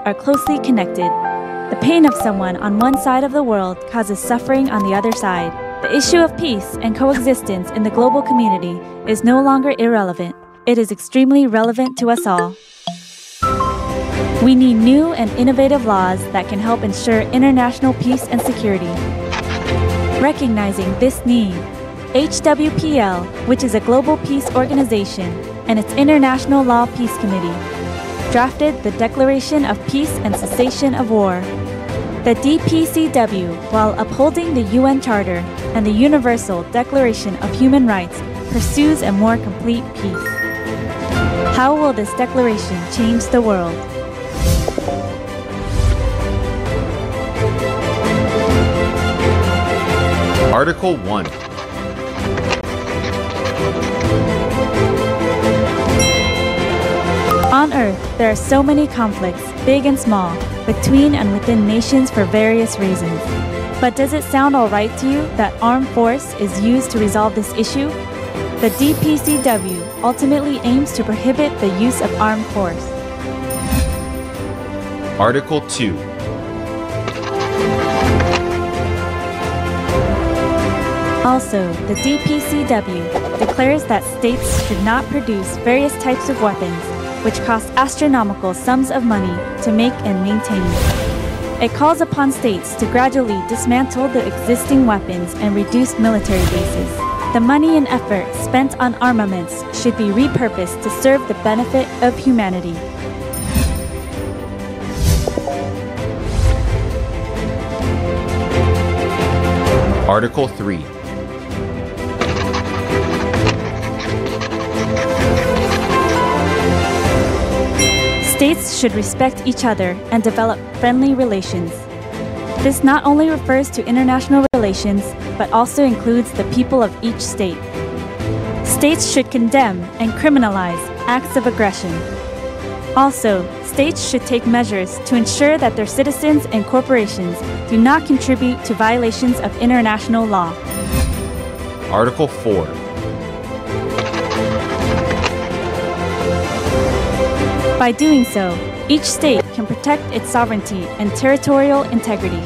are closely connected. The pain of someone on one side of the world causes suffering on the other side. The issue of peace and coexistence in the global community is no longer irrelevant. It is extremely relevant to us all. We need new and innovative laws that can help ensure international peace and security. Recognizing this need, HWPL, which is a global peace organization, and its International Law Peace Committee, drafted the Declaration of Peace and Cessation of War. The DPCW, while upholding the UN Charter and the Universal Declaration of Human Rights, pursues a more complete peace. How will this declaration change the world? Article 1. On Earth, there are so many conflicts, big and small, between and within nations for various reasons. But does it sound alright to you that armed force is used to resolve this issue? The DPCW ultimately aims to prohibit the use of armed force. Article 2. Also, the DPCW declares that states should not produce various types of weapons which cost astronomical sums of money to make and maintain. It calls upon states to gradually dismantle the existing weapons and reduce military bases. The money and effort spent on armaments should be repurposed to serve the benefit of humanity. Article 3. States should respect each other and develop friendly relations. This not only refers to international relations, but also includes the people of each state. States should condemn and criminalize acts of aggression. Also, states should take measures to ensure that their citizens and corporations do not contribute to violations of international law. Article 4. By doing so, each state can protect its sovereignty and territorial integrity.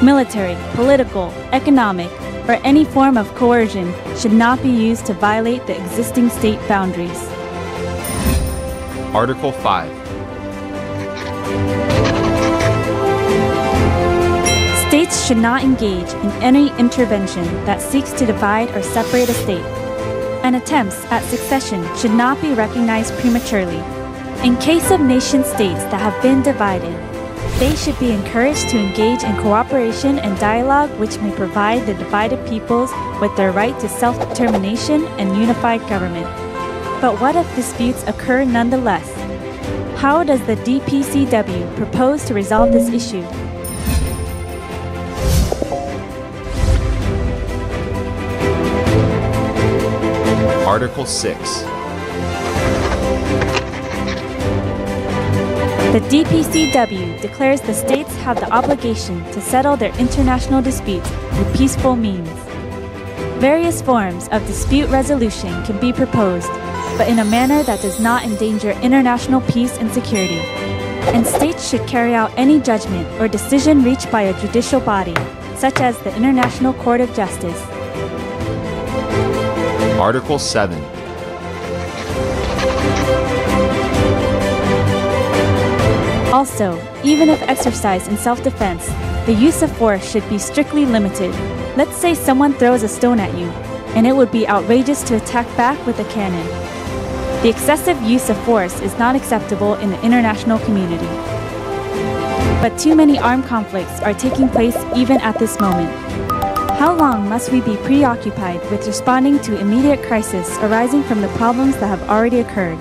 Military, political, economic, or any form of coercion should not be used to violate the existing state boundaries. Article 5. States should not engage in any intervention that seeks to divide or separate a state, and attempts at succession should not be recognized prematurely. In case of nation-states that have been divided, they should be encouraged to engage in cooperation and dialogue which may provide the divided peoples with their right to self-determination and unified government. But what if disputes occur nonetheless? How does the DPCW propose to resolve this issue? Article 6. The DPCW declares the states have the obligation to settle their international disputes through peaceful means. Various forms of dispute resolution can be proposed, but in a manner that does not endanger international peace and security. And states should carry out any judgment or decision reached by a judicial body, such as the International Court of Justice. Article 7. Also, even if exercised in self-defense, the use of force should be strictly limited. Let's say someone throws a stone at you, and it would be outrageous to attack back with a cannon. The excessive use of force is not acceptable in the international community. But too many armed conflicts are taking place even at this moment. How long must we be preoccupied with responding to immediate crises arising from the problems that have already occurred?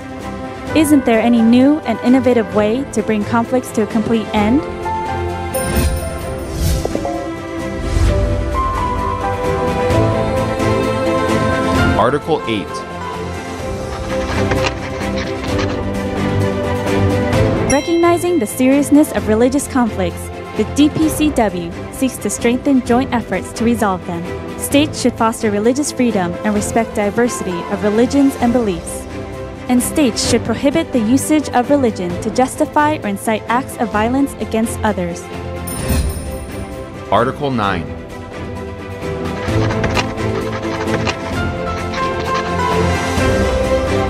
Isn't there any new and innovative way to bring conflicts to a complete end? Article 8. Recognizing the seriousness of religious conflicts, the DPCW seeks to strengthen joint efforts to resolve them. States should foster religious freedom and respect diversity of religions and beliefs. and states should prohibit the usage of religion to justify or incite acts of violence against others. Article 9.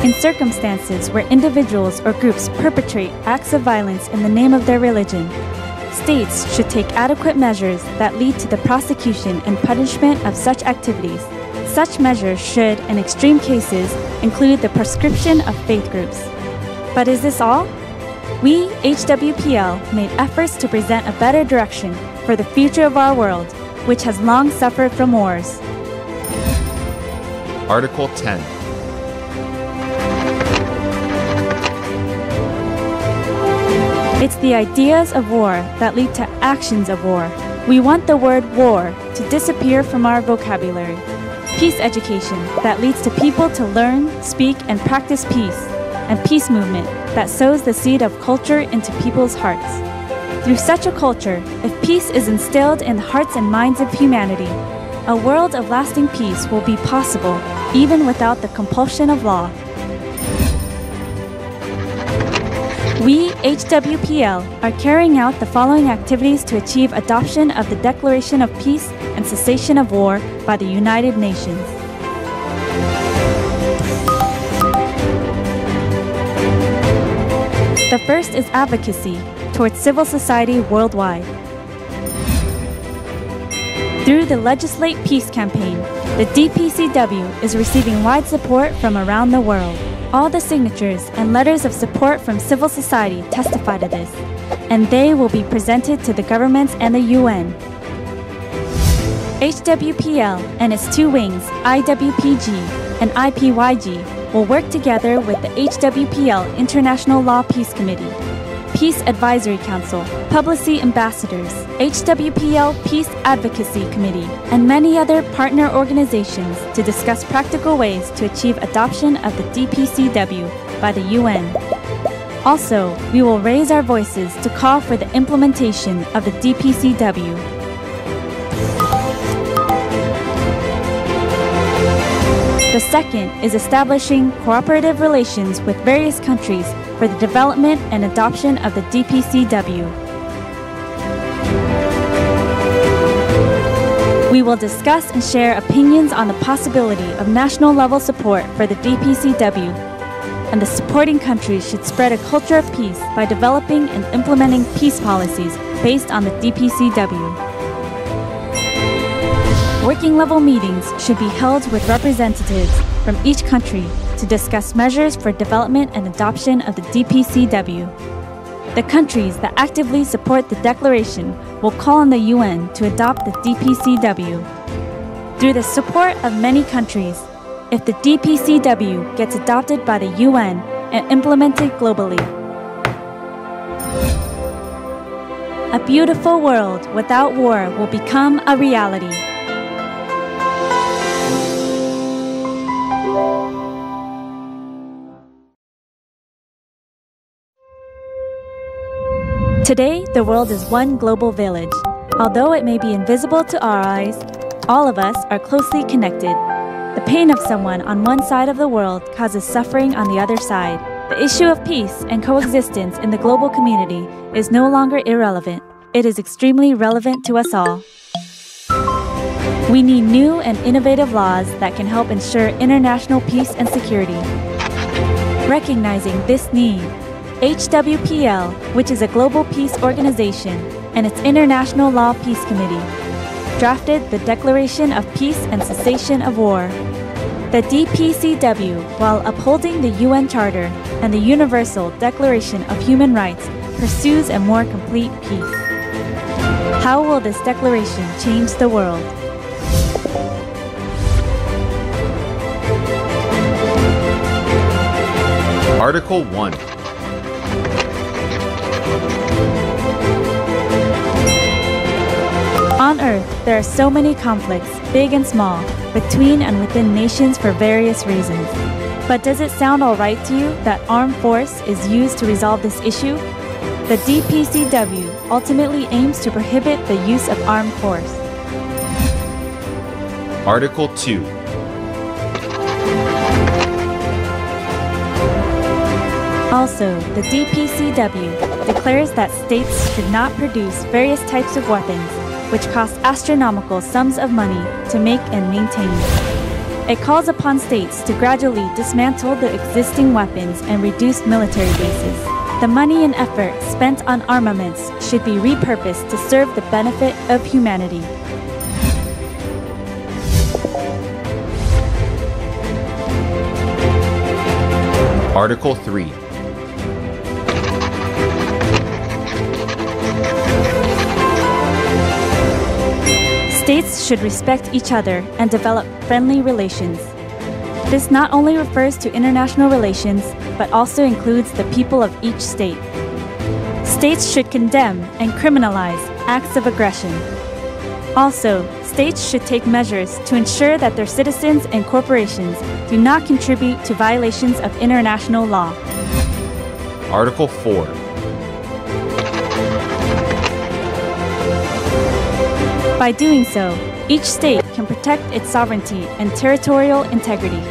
In circumstances where individuals or groups perpetrate acts of violence in the name of their religion, states should take adequate measures that lead to the prosecution and punishment of such activities. Such measures should, in extreme cases, include the proscription of faith groups. But is this all? We, HWPL, made efforts to present a better direction for the future of our world, which has long suffered from wars. Article 10. It's the ideas of war that lead to actions of war. We want the word war to disappear from our vocabulary. Peace education that leads to people to learn, speak, and practice peace, and peace movement that sows the seed of culture into people's hearts. Through such a culture, if peace is instilled in the hearts and minds of humanity, a world of lasting peace will be possible even without the compulsion of law. We, HWPL, are carrying out the following activities to achieve adoption of the Declaration of Peace and Cessation of War by the United Nations. The first is advocacy towards civil society worldwide. Through the Legislate Peace campaign, the DPCW is receiving wide support from around the world. All the signatures and letters of support from civil society testify to this, and they will be presented to the governments and the UN. HWPL and its two wings, IWPG and IPYG, will work together with the HWPL International Law Peace Committee, Peace Advisory Council, Publicy Ambassadors, HWPL Peace Advocacy Committee, and many other partner organizations to discuss practical ways to achieve adoption of the DPCW by the UN. Also, we will raise our voices to call for the implementation of the DPCW. The second is establishing cooperative relations with various countries for the development and adoption of the DPCW. We will discuss and share opinions on the possibility of national-level support for the DPCW, and the supporting countries should spread a culture of peace by developing and implementing peace policies based on the DPCW. Working-level meetings should be held with representatives from each country to discuss measures for development and adoption of the DPCW. The countries that actively support the declaration will call on the UN to adopt the DPCW. Through the support of many countries, if the DPCW gets adopted by the UN and implemented globally, a beautiful world without war will become a reality. Today, the world is one global village. Although it may be invisible to our eyes, all of us are closely connected. The pain of someone on one side of the world causes suffering on the other side. The issue of peace and coexistence in the global community is no longer irrelevant. It is extremely relevant to us all. We need new and innovative laws that can help ensure international peace and security. Recognizing this need, HWPL, which is a global peace organization, and its International Law Peace Committee, drafted the Declaration of Peace and Cessation of War. The DPCW, while upholding the UN Charter and the Universal Declaration of Human Rights, pursues a more complete peace. How will this declaration change the world? Article 1. On Earth, there are so many conflicts, big and small, between and within nations for various reasons. But does it sound alright to you that armed force is used to resolve this issue? The DPCW ultimately aims to prohibit the use of armed force. Article 2. Also, the DPCW declares that states should not produce various types of weapons, which cost astronomical sums of money to make and maintain. It calls upon states to gradually dismantle the existing weapons and reduce military bases. The money and effort spent on armaments should be repurposed to serve the benefit of humanity. Article 3. States should respect each other and develop friendly relations. This not only refers to international relations, but also includes the people of each state. States should condemn and criminalize acts of aggression. Also, states should take measures to ensure that their citizens and corporations do not contribute to violations of international law. Article 4. By doing so, each state can protect its sovereignty and territorial integrity.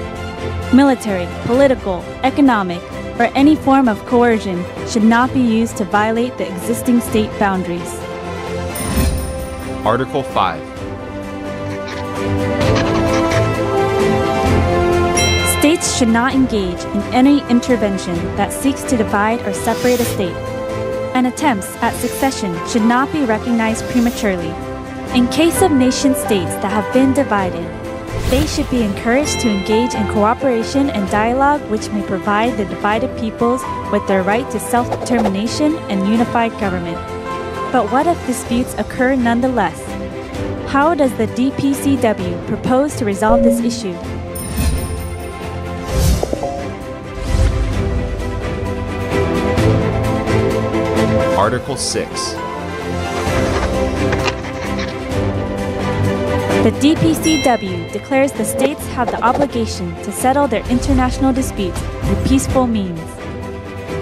Military, political, economic, or any form of coercion should not be used to violate the existing state boundaries. Article 5. States should not engage in any intervention that seeks to divide or separate a state, and attempts at succession should not be recognized prematurely. In case of nation-states that have been divided, they should be encouraged to engage in cooperation and dialogue which may provide the divided peoples with their right to self-determination and unified government. But what if disputes occur nonetheless? How does the DPCW propose to resolve this issue? Article 6. The DPCW declares the states have the obligation to settle their international disputes through peaceful means.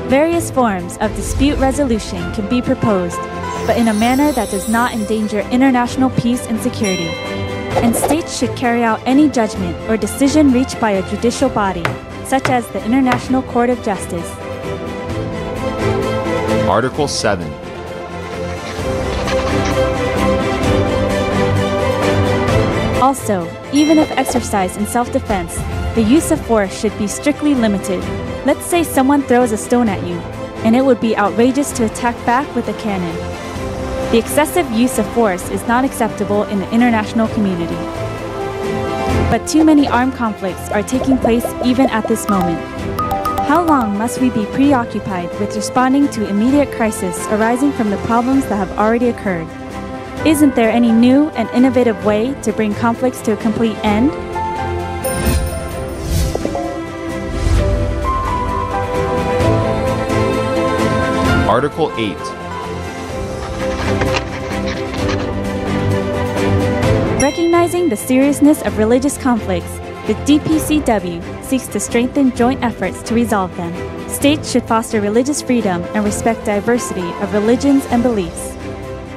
Various forms of dispute resolution can be proposed, but in a manner that does not endanger international peace and security. And states should carry out any judgment or decision reached by a judicial body, such as the International Court of Justice. Article 7. Also, even if exercised in self-defense, the use of force should be strictly limited. Let's say someone throws a stone at you, and it would be outrageous to attack back with a cannon. The excessive use of force is not acceptable in the international community. But too many armed conflicts are taking place even at this moment. How long must we be preoccupied with responding to immediate crises arising from the problems that have already occurred? Isn't there any new and innovative way to bring conflicts to a complete end? Article 8. Recognizing the seriousness of religious conflicts, the DPCW seeks to strengthen joint efforts to resolve them. States should foster religious freedom and respect diversity of religions and beliefs.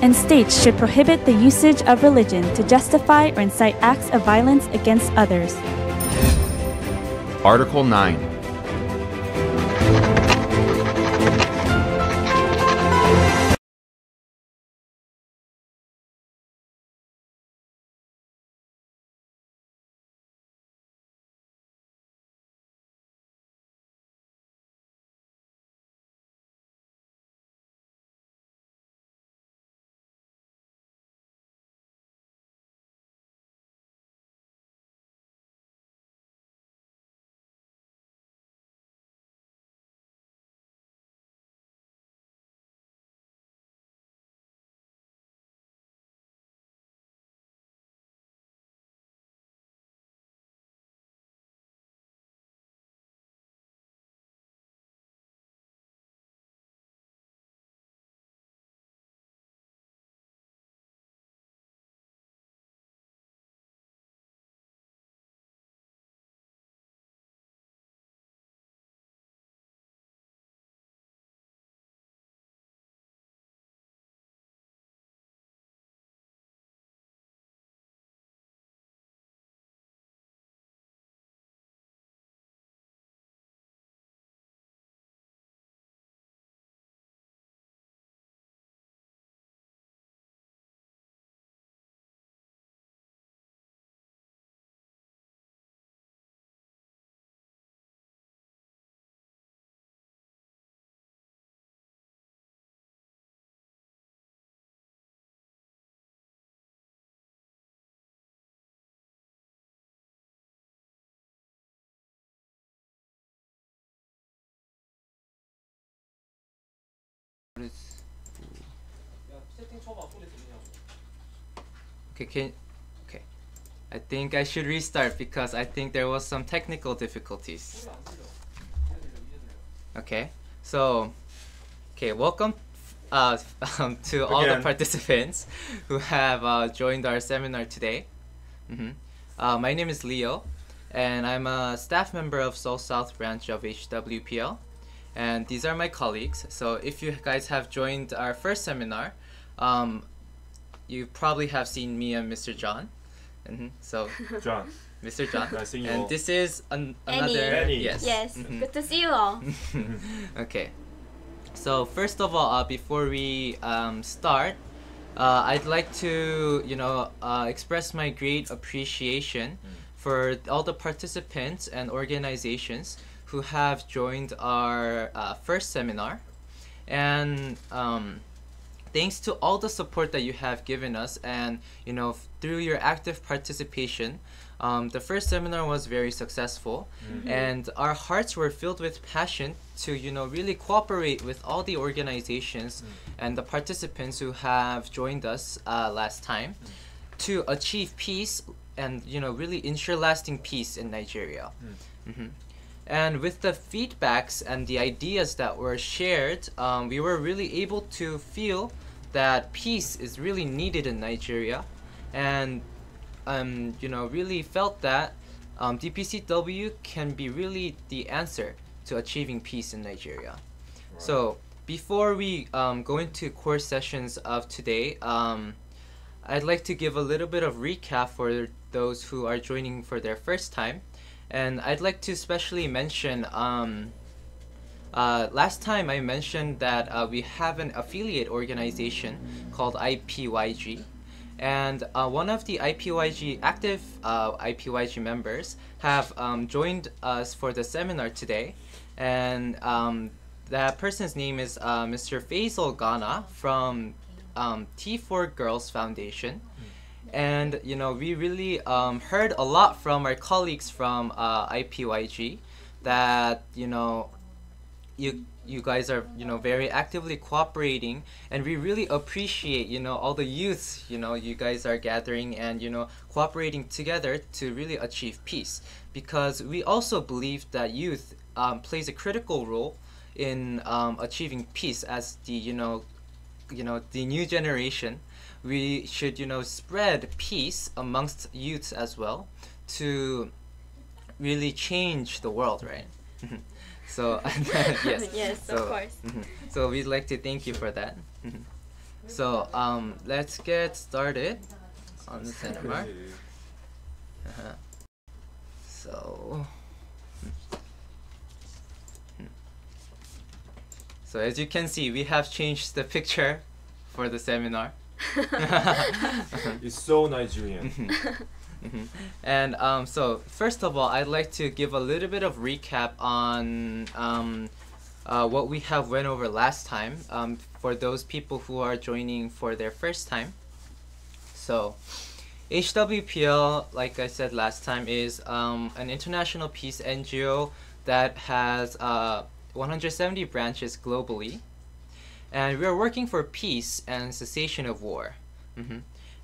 And states should prohibit the usage of religion to justify or incite acts of violence against others. Article 9. Okay, okay. I think I should restart because I think there was some technical difficulties. Okay, so, okay, welcome to all the participants who have joined our seminar today. My name is Leo, and I'm a staff member of Seoul South branch of HWPL, and these are my colleagues. So if you guys have joined our first seminar, you probably have seen me and Mr. John. So John. Mr. John. Nice seeing you and all. this is another Annie. yes. Yes, good to see you all. Okay. So first of all, before we start, I'd like to express my great appreciation for all the participants and organizations who have joined our first seminar, and thanks to all the support that you have given us, and through your active participation, the first seminar was very successful, and our hearts were filled with passion to really cooperate with all the organizations and the participants who have joined us last time to achieve peace and really ensure lasting peace in Nigeria. And with the feedbacks and the ideas that were shared, we were really able to feel that peace is really needed in Nigeria, and really felt that DPCW can be really the answer to achieving peace in Nigeria. Right. So before we go into core sessions of today, I'd like to give a little bit of recap for those who are joining for their first time. And I'd like to especially mention, last time I mentioned that we have an affiliate organization called IPYG. And one of the active IPYG members have joined us for the seminar today. And that person's name is Mr. Faisal Ghana from T4 Girls Foundation. And we really heard a lot from our colleagues from IPYG that you guys are very actively cooperating, and we really appreciate all the youths you guys are gathering and cooperating together to really achieve peace, because we also believe that youth plays a critical role in achieving peace. As the the new generation, we should spread peace amongst youths as well to really change the world, right? So yes, yes, so, of course. So we'd like to thank you for that. So let's get started on the seminar. So as you can see, we have changed the picture for the seminar. It's so Nigerian. And so first of all, I'd like to give a little bit of recap on what we have went over last time, for those people who are joining for their first time. So HWPL, like I said last time, is an international peace NGO that has 170 branches globally, and we are working for peace and cessation of war.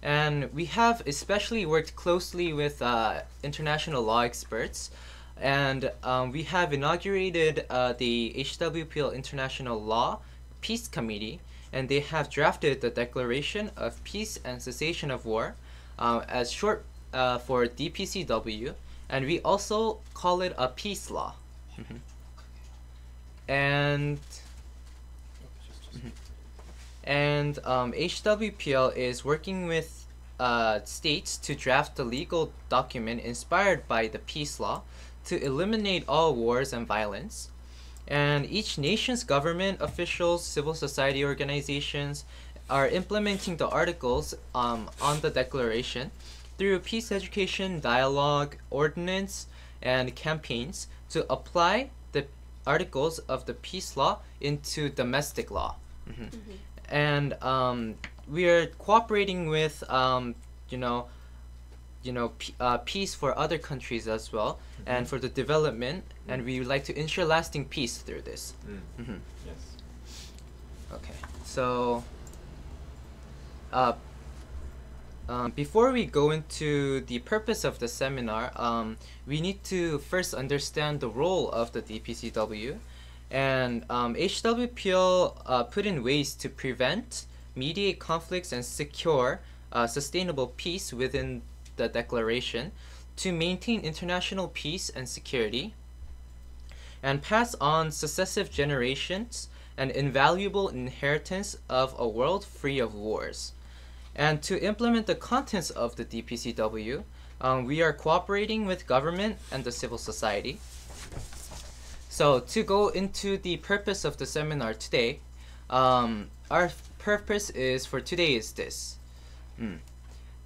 And we have especially worked closely with international law experts, and we have inaugurated the HWPL International Law Peace Committee, and they have drafted the Declaration of Peace and Cessation of War, as short for DPCW, and we also call it a peace law. And HWPL is working with states to draft a legal document inspired by the peace law to eliminate all wars and violence. And each nation's government officials, civil society organizations are implementing the articles on the declaration through peace education, dialogue, ordinance, and campaigns to apply the articles of the peace law into domestic law. And we are cooperating with peace for other countries as well, and for the development, and we would like to ensure lasting peace through this. Yes. Okay. So uh, before we go into the purpose of the seminar, we need to first understand the role of the DPCW. And HWPL put in ways to prevent, mediate conflicts, and secure sustainable peace within the declaration, to maintain international peace and security, and pass on successive generations an invaluable inheritance of a world free of wars. And to implement the contents of the DPCW, we are cooperating with government and the civil society. So to go into the purpose of the seminar today, our purpose for today is this.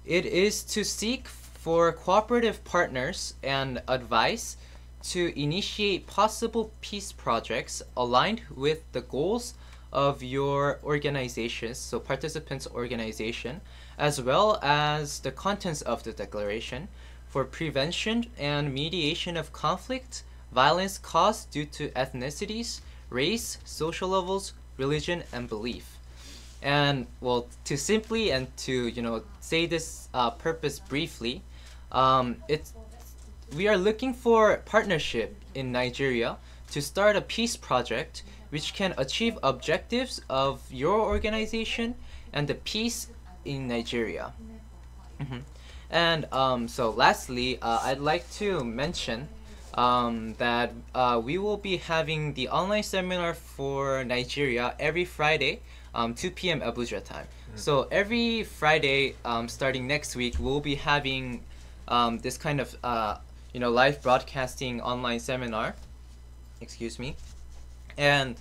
It is to seek for cooperative partners and advice to initiate possible peace projects aligned with the goals of your organizations, so participants' organization, as well as the contents of the declaration, for prevention and mediation of conflict, violence caused due to ethnicities, race, social levels, religion, and belief. And well, to simply and to say this purpose briefly, we are looking for partnership in Nigeria to start a peace project which can achieve objectives of your organization and the peace in Nigeria. And so lastly, I'd like to mention that we will be having the online seminar for Nigeria every Friday, 2 p.m. Abuja time. So every Friday, starting next week, we'll be having this kind of live broadcasting online seminar. Excuse me. And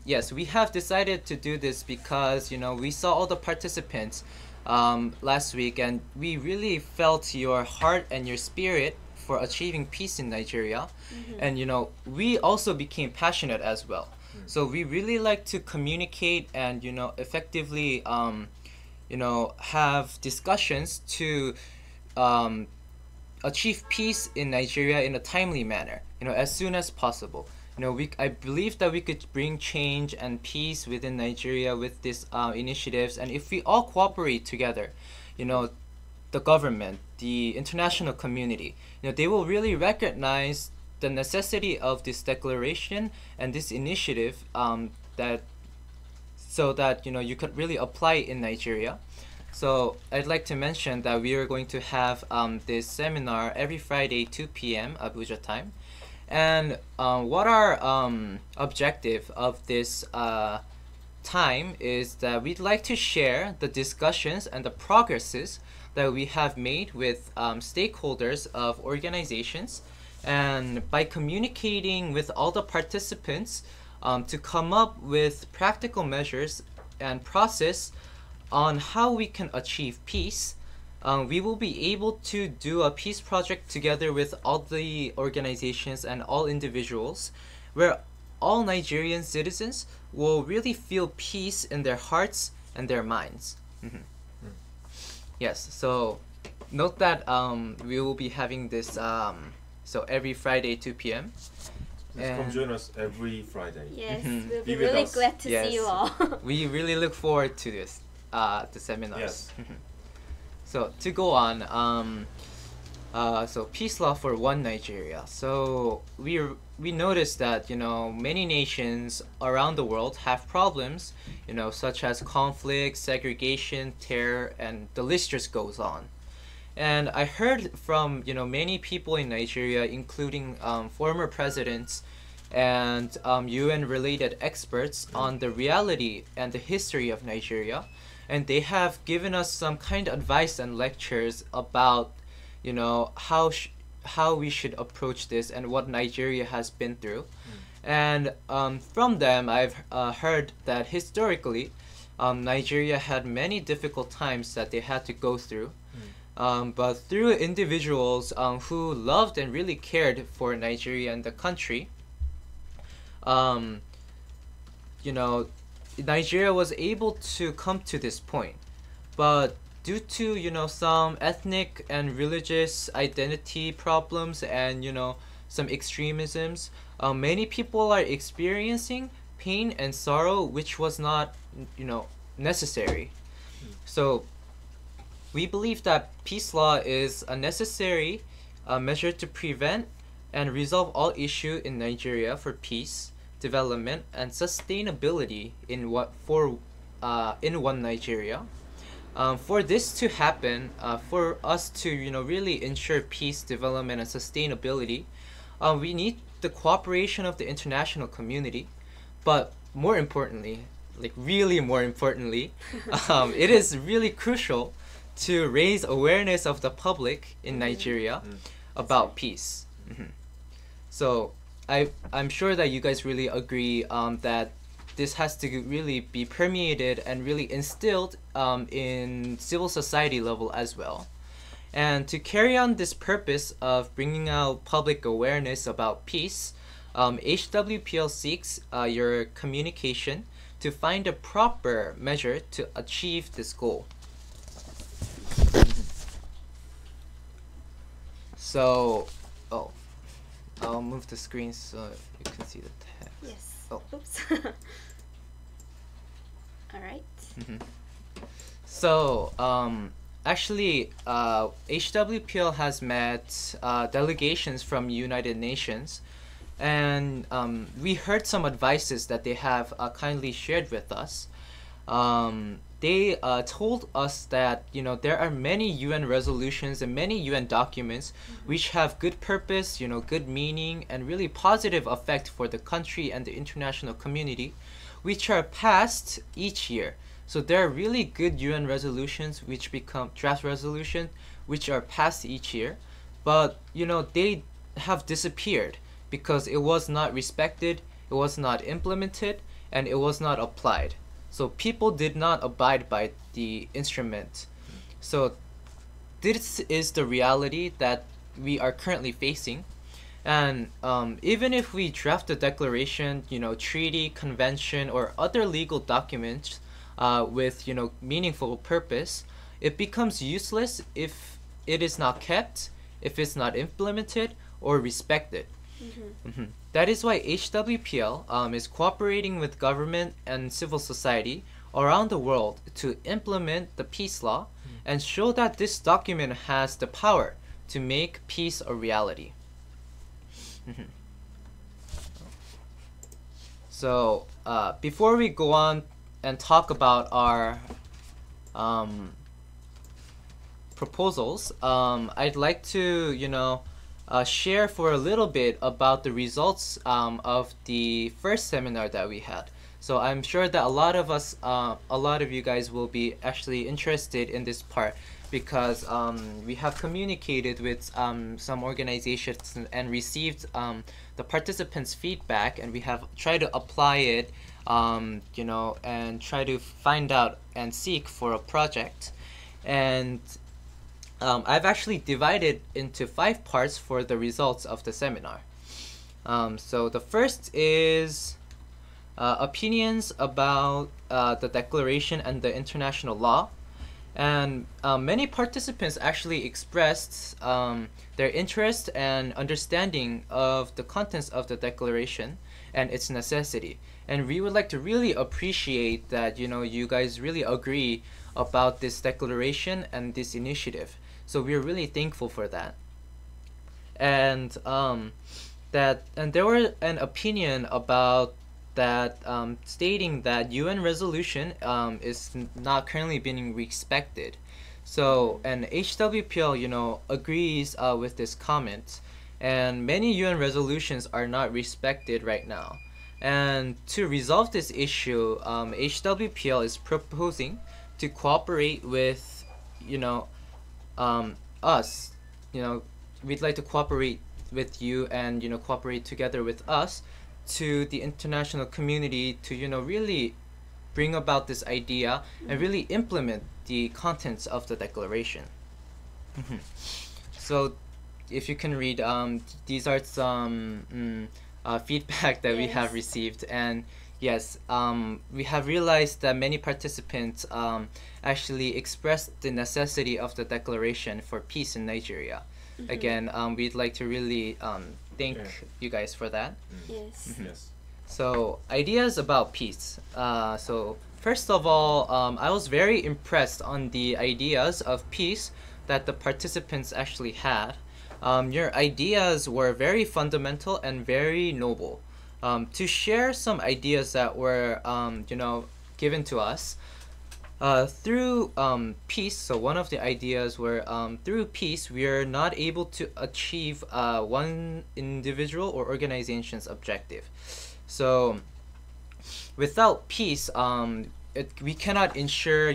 yes, we have decided to do this because we saw all the participants last week, and we really felt your heart and your spirit for achieving peace in Nigeria. And we also became passionate as well. So we really like to communicate and effectively have discussions to achieve peace in Nigeria in a timely manner, as soon as possible. I believe that we could bring change and peace within Nigeria with these initiatives, and if we all cooperate together, the government, the international community, they will really recognize the necessity of this declaration and this initiative, so that you could really apply it in Nigeria. So I'd like to mention that we are going to have this seminar every Friday, 2 p.m. Abuja time. And what our objective of this time is that we'd like to share the discussions and the progresses that we have made with stakeholders of organizations, and by communicating with all the participants to come up with practical measures and process on how we can achieve peace. We will be able to do a peace project together with all the organizations and all individuals, where all Nigerian citizens will really feel peace in their hearts and their minds. Yes, so note that we will be having this so every Friday 2 p.m. Yes, come join us every Friday. Yes, we'll be really glad to see you all. We really look forward to this, the seminars. Yes. So to go on, so peace law for one Nigeria. So we noticed that many nations around the world have problems, such as conflict, segregation, terror, and the list just goes on. And I heard from many people in Nigeria, including former presidents and UN-related experts on the reality and the history of Nigeria. And they have given us some kind of advice and lectures about, how we should approach this and what Nigeria has been through. And from them, I've heard that historically, Nigeria had many difficult times that they had to go through. But through individuals who loved and really cared for Nigeria and the country, Nigeria was able to come to this point. But due to some ethnic and religious identity problems and some extremisms, many people are experiencing pain and sorrow which was not necessary. So we believe that peace law is a necessary measure to prevent and resolve all issues in Nigeria for peace, development, and sustainability in one Nigeria. For this to happen, for us to really ensure peace, development, and sustainability, we need the cooperation of the international community. But more importantly, really more importantly, it is really crucial to raise awareness of the public in Nigeria about peace. So I'm sure that you guys really agree that this has to really be permeated and really instilled in civil society level as well. And to carry on this purpose of bringing out public awareness about peace, HWPL seeks your communication to find a proper measure to achieve this goal. So, I'll move the screen so you can see the text. Yes. Oh. Oops. All right. So, actually, HWPL has met delegations from United Nations, and we heard some advices that they have kindly shared with us. They told us that there are many UN resolutions and many UN documents which have good purpose, good meaning, and really positive effect for the country and the international community, which are passed each year. So there are really good UN resolutions which become draft resolutions which are passed each year, but they have disappeared because it was not respected, it was not implemented, and it was not applied. So people did not abide by the instrument. So this is the reality that we are currently facing. And even if we draft a declaration, treaty, convention, or other legal documents with meaningful purpose, it becomes useless if it is not kept, if it's not implemented or respected. That is why HWPL is cooperating with government and civil society around the world to implement the peace law and show that this document has the power to make peace a reality. So before we go on and talk about our proposals, I'd like to share for a little bit about the results of the first seminar that we had. So I'm sure that a lot of you guys will be actually interested in this part because we have communicated with some organizations and received the participants' feedback, and we have tried to apply it, and try to find out and seek for a project. And I've actually divided into 5 parts for the results of the seminar. So the first is opinions about the declaration and the international law. And many participants actually expressed their interest and understanding of the contents of the declaration and its necessity. And we would like to really appreciate that you guys really agree about this declaration and this initiative. So we're really thankful for that. And there were an opinion about that stating that UN resolution is not currently being respected. So and HWPL agrees with this comment, and many UN resolutions are not respected right now. And to resolve this issue, HWPL is proposing to cooperate with us. We'd like to cooperate with you and cooperate together with us to the international community to really bring about this idea and really implement the contents of the declaration. So if you can read, these are some feedback that we have received. And yes, we have realized that many participants actually expressed the necessity of the declaration for peace in Nigeria. Again, we'd like to really thank you guys for that. Yes. Yes. So ideas about peace. So first of all, I was very impressed on the ideas of peace that the participants actually had. Your ideas were very fundamental and very noble. To share some ideas that were, given to us, through peace, so one of the ideas were through peace, we are not able to achieve one individual or organization's objective. So without peace, we cannot ensure,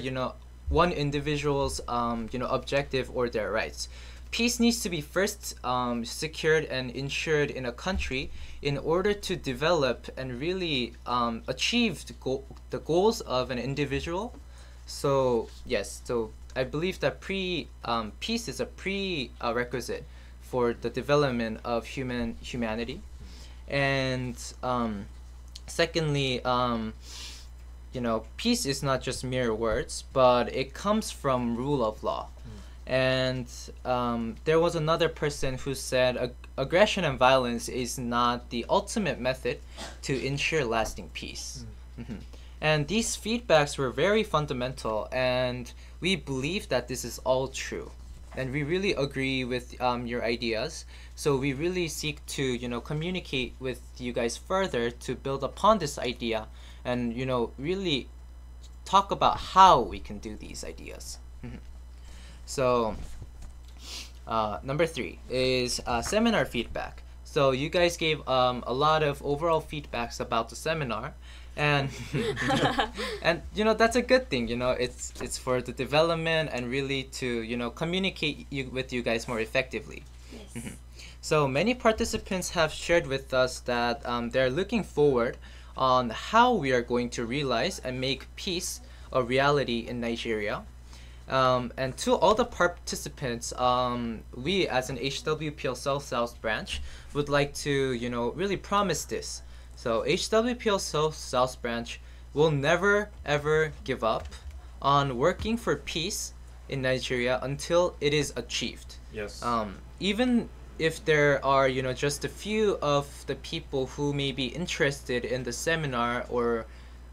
one individual's, objective or their rights. Peace needs to be first secured and ensured in a country in order to develop and really achieve the goals of an individual. So yes, so I believe that peace is a prerequisite for the development of humanity. And secondly, peace is not just mere words, but it comes from rule of law. And there was another person who said aggression and violence is not the ultimate method to ensure lasting peace. And these feedbacks were very fundamental, and we believe that this is all true. And we really agree with your ideas. So we really seek to, communicate with you guys further to build upon this idea and, really talk about how we can do these ideas. So, number 3 is seminar feedback. So you guys gave a lot of overall feedbacks about the seminar, and and that's a good thing. It's for the development and really to communicate with you guys more effectively. Yes. So many participants have shared with us that they're looking forward on how we are going to realize and make peace a reality in Nigeria. And to all the participants, we as an HWPL South branch would like to, really promise this. So HWPL South branch will never ever give up on working for peace in Nigeria until it is achieved. Yes. Even if there are, just a few of the people who may be interested in the seminar or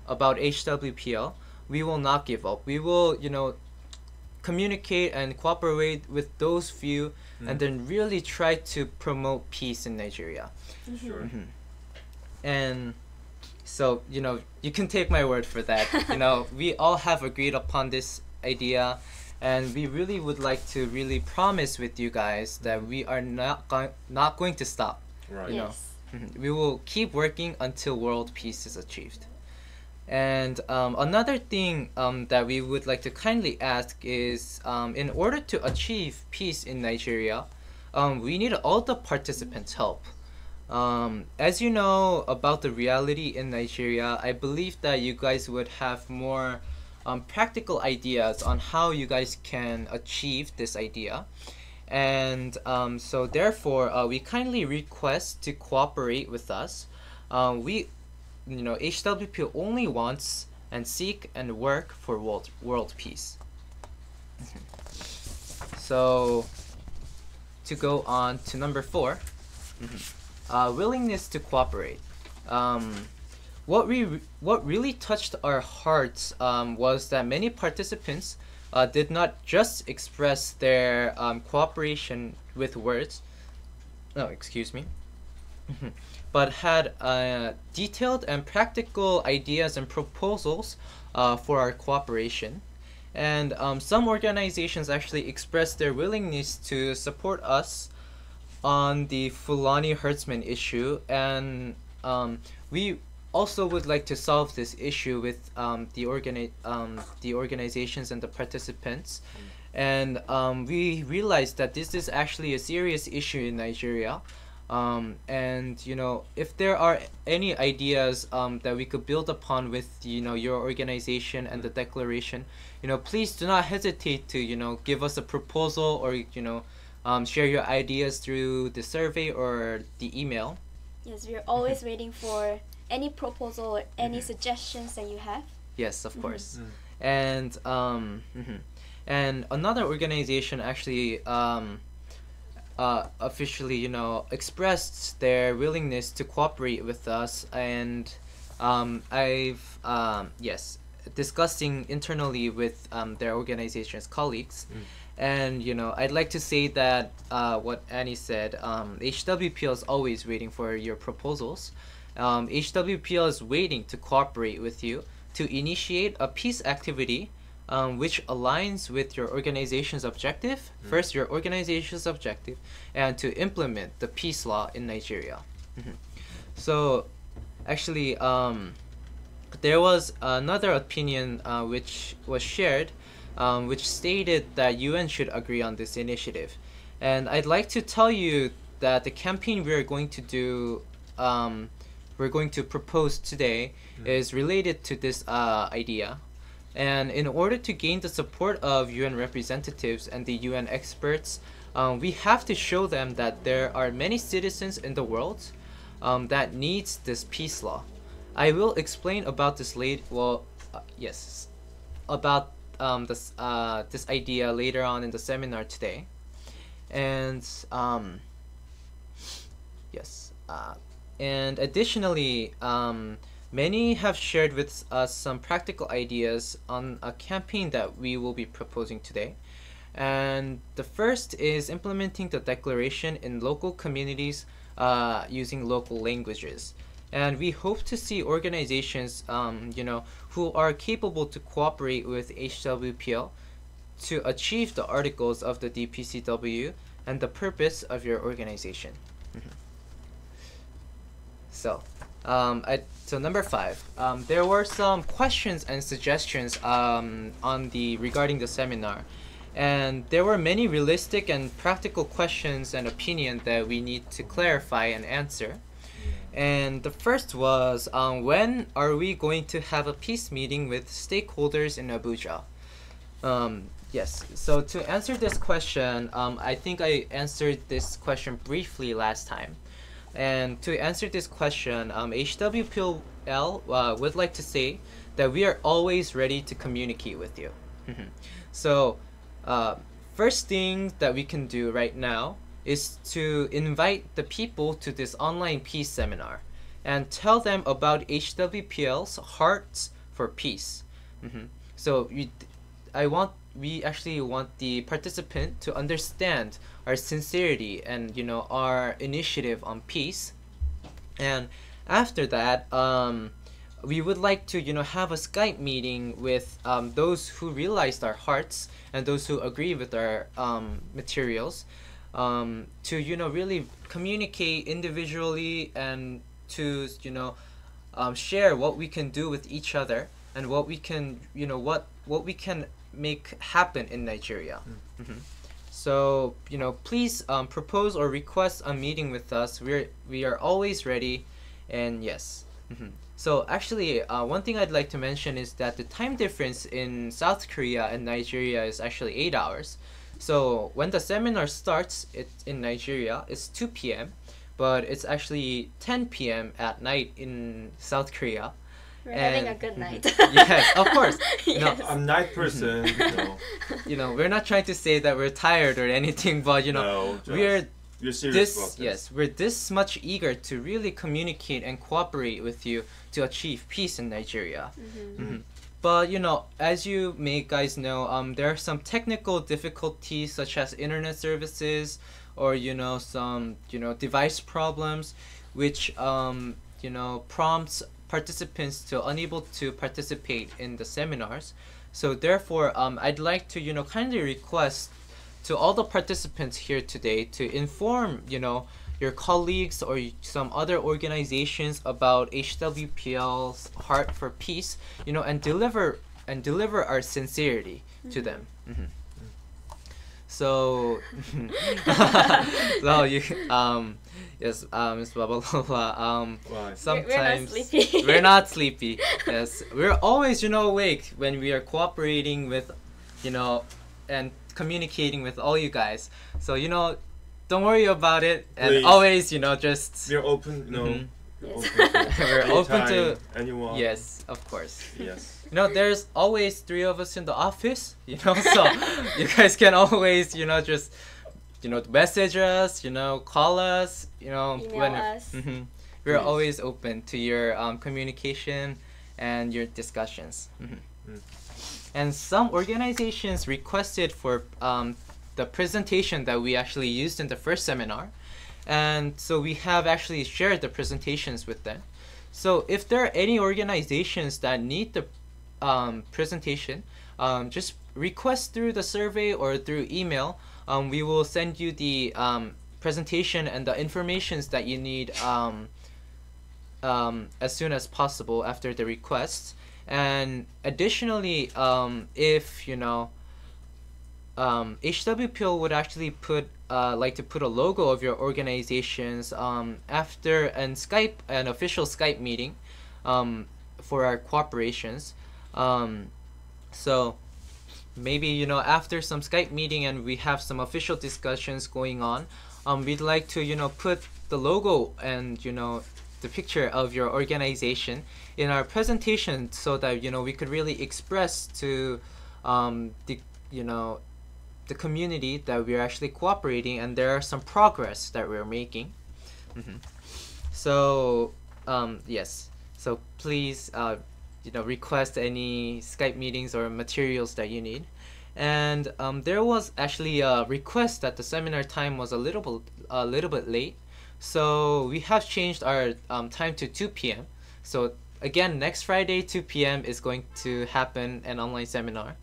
about HWPL, we will not give up. We will, communicate and cooperate with those few, and then really try to promote peace in Nigeria. Sure. And so, you can take my word for that. We all have agreed upon this idea, and we really would like to really promise with you guys that we are not going to stop. Right. Yes. We will keep working until world peace is achieved. And another thing that we would like to kindly ask is, in order to achieve peace in Nigeria, we need all the participants' help. As you know about the reality in Nigeria, I believe that you guys would have more practical ideas on how you guys can achieve this idea. And so therefore, we kindly request to cooperate with us. HWP only wants and seek and work for world peace. So, to go on to number 4, willingness to cooperate. What really touched our hearts was that many participants did not just express their cooperation with words. No, excuse me. But had detailed and practical ideas and proposals for our cooperation. And some organizations actually expressed their willingness to support us on the Fulani herdsmen issue, and we also would like to solve this issue with the organizations and the participants. And we realized that this is actually a serious issue in Nigeria. And if there are any ideas that we could build upon with your organization and the declaration, please do not hesitate to give us a proposal or share your ideas through the survey or the email. Yes, we're always waiting for any proposal or any suggestions that you have. Yes, of course. And and another organization actually officially expressed their willingness to cooperate with us, and discussing internally with their organization's colleagues. And I'd like to say that what Annie said, HWPL is always waiting for your proposals. HWPL is waiting to cooperate with you to initiate a peace activity which aligns with your organization's objective, first your organization's objective, and to implement the peace law in Nigeria. So actually, there was another opinion which was shared, which stated that UN should agree on this initiative. And I'd like to tell you that the campaign we're going to propose today is related to this idea. And in order to gain the support of UN representatives and the UN experts, we have to show them that there are many citizens in the world that needs this peace law. I will explain about this about this idea later on in the seminar today. And and additionally, many have shared with us some practical ideas on a campaign that we will be proposing today. And the first is implementing the declaration in local communities using local languages. And we hope to see organizations, who are capable to cooperate with HWPL to achieve the articles of the DPCW and the purpose of your organization. So number 5, there were some questions and suggestions regarding the seminar, and there were many realistic and practical questions and opinions that we need to clarify and answer. And the first was, when are we going to have a peace meeting with stakeholders in Abuja? Yes, so to answer this question, I think I answered this question briefly last time. And to answer this question, HWPL would like to say that we are always ready to communicate with you. So, first thing that we can do right now is to invite the people to this online peace seminar and tell them about HWPL's Hearts for Peace. So we actually want the participant to understand our sincerity and our initiative on peace. And after that, we would like to have a Skype meeting with those who realized our hearts and those who agree with our materials, to really communicate individually and to share what we can do with each other and what we can what we can make happen in Nigeria. So please propose or request a meeting with us. We are always ready. And yes. So actually, one thing I'd like to mention is that the time difference in South Korea and Nigeria is actually 8 hours. So when the seminar starts in Nigeria, it's 2 p.m. But it's actually 10 p.m. at night in South Korea. We're having a good night. Yes, of course. Yes. I'm a night person. We're not trying to say that we're tired or anything, but we're we're this much eager to really communicate and cooperate with you to achieve peace in Nigeria. But as you may guys know, there are some technical difficulties such as internet services or some device problems, which prompts participants to unable to participate in the seminars. So therefore, I'd like to kindly request to all the participants here today to inform your colleagues or some other organizations about HWPL's Heart for Peace, and deliver our sincerity to them. So, well, yes, Ms. Babalola, sometimes we're not sleepy. Yes, we're always awake when we are cooperating with, and communicating with all you guys. So don't worry about it, and please. Always just we're open. we're open to anyone. Yes, of course. Yes. There's always 3 of us in the office, so you guys can always just message us, call us, email us. We're always open to your communication and your discussions. And some organizations requested for the presentation that we actually used in the first seminar. And so we have actually shared the presentations with them. So if there are any organizations that need the presentation, just request through the survey or through email. We will send you the presentation and the informations that you need as soon as possible after the request. And additionally, if you know, HWPL would actually put like to put a logo of your organizations after an official Skype meeting for our cooperations. So maybe, you know, after some Skype meeting and we have some official discussions going on, we'd like to, you know, put the logo and, you know, the picture of your organization in our presentation so that, you know, we could really express to the, you know, the community that we're actually cooperating and there are some progress that we're making. So yes, so please you know, request any Skype meetings or materials that you need. And there was actually a request that the seminar time was a little bit late, so we have changed our time to 2 p.m. So again, next Friday 2 p.m. is going to happen an online seminar.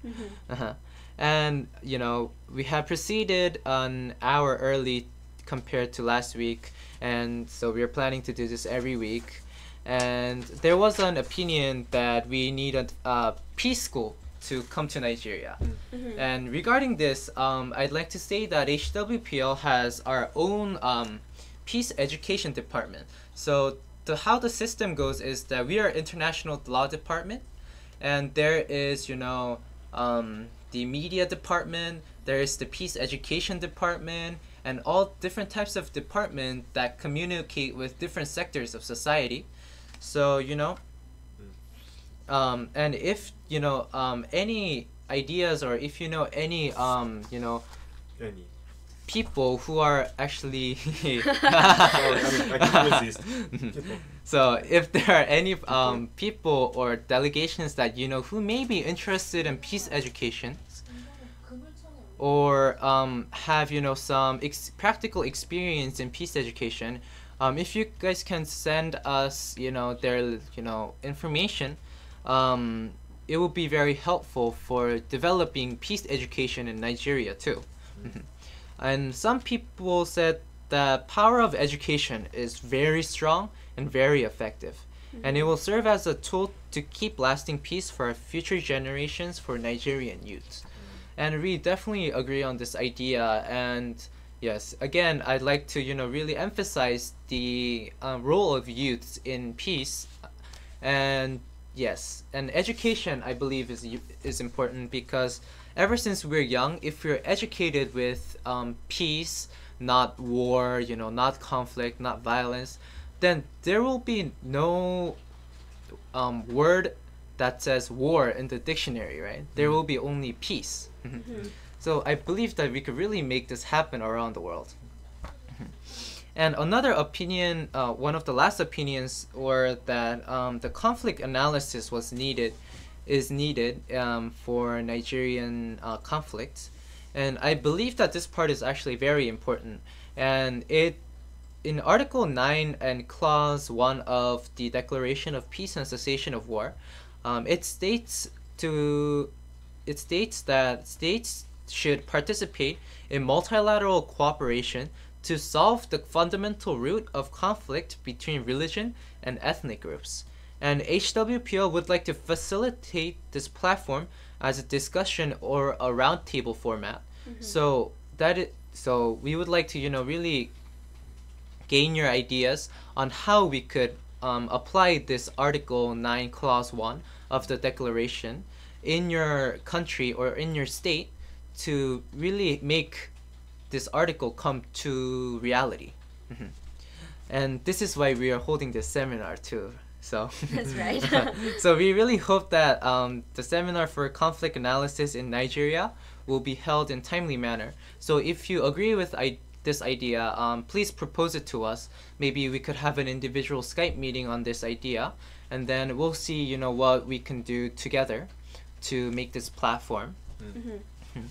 And you know, we have proceeded an hour early compared to last week, and so we're planning to do this every week. And there was an opinion that we need a peace school to come to Nigeria. And regarding this, I'd like to say that HWPL has our own peace education department. So how the system goes is that we are international law department, and there is, you know, the media department, there is the peace education department, and all different types of departments that communicate with different sectors of society. So, you know, and if, you know, any ideas, or if you know any, you know, people who are actually so if there are any people or delegations that you know who may be interested in peace education, or have, you know, some practical experience in peace education, if you guys can send us, you know, their, you know, information, it will be very helpful for developing peace education in Nigeria too. And some people said the power of education is very strong and very effective, and it will serve as a tool to keep lasting peace for our future generations for Nigerian youths. And we definitely agree on this idea. And yes, again, I'd like to, you know, really emphasize the role of youths in peace. And yes, and education, I believe, is important, because ever since we're young, if we're educated with peace, not war, you know, not conflict, not violence, then there will be no word that says war in the dictionary, right? There will be only peace. So I believe that we could really make this happen around the world. And another opinion, one of the last opinions, were that the conflict analysis is needed for Nigerian conflicts. And I believe that this part is actually very important. And in Article 9 and Clause 1 of the Declaration of Peace and Cessation of War, it states that states should participate in multilateral cooperation to solve the fundamental root of conflict between religion and ethnic groups. And HWPL would like to facilitate this platform as a discussion or a roundtable format. So we would like to, you know, really gain your ideas on how we could apply this Article 9 Clause 1 of the Declaration in your country or in your state to really make this article come to reality. And this is why we are holding this seminar too. So That's right. so we really hope that the seminar for conflict analysis in Nigeria will be held in timely manner. So if you agree with this idea, please propose it to us. Maybe we could have an individual Skype meeting on this idea, and then we'll see, you know, what we can do together to make this platform. Mm-hmm.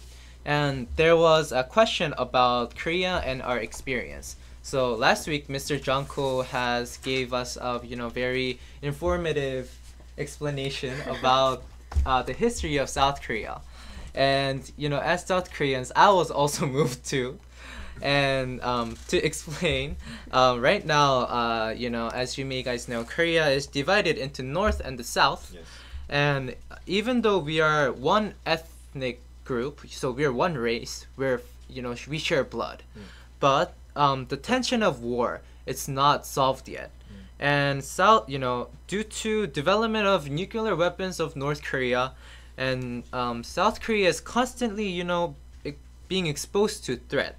And there was a question about Korea and our experience. So last week, Mr. Janko has gave us a very informative explanation about the history of South Korea. And as South Koreans, I was also moved too. And to explain, right now, as you may guys know, Korea is divided into North and the South. Yes. And even though we are one ethnic group, so we're one race, we share blood. But the tension of war, it's not solved yet. And South, due to development of nuclear weapons of North Korea, and South Korea is constantly, being exposed to threat.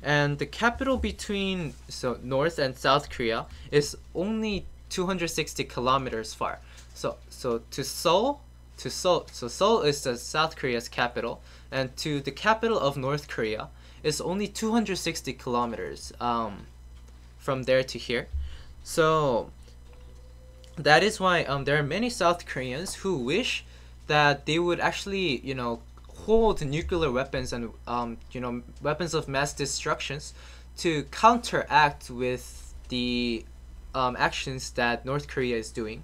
And the capital between North and South Korea is only 260 kilometers far. So Seoul is the South Korea's capital, and to the capital of North Korea is only 260 kilometers from there to here. So that is why there are many South Koreans who wish that they would actually hold nuclear weapons and weapons of mass destructions to counteract with the actions that North Korea is doing.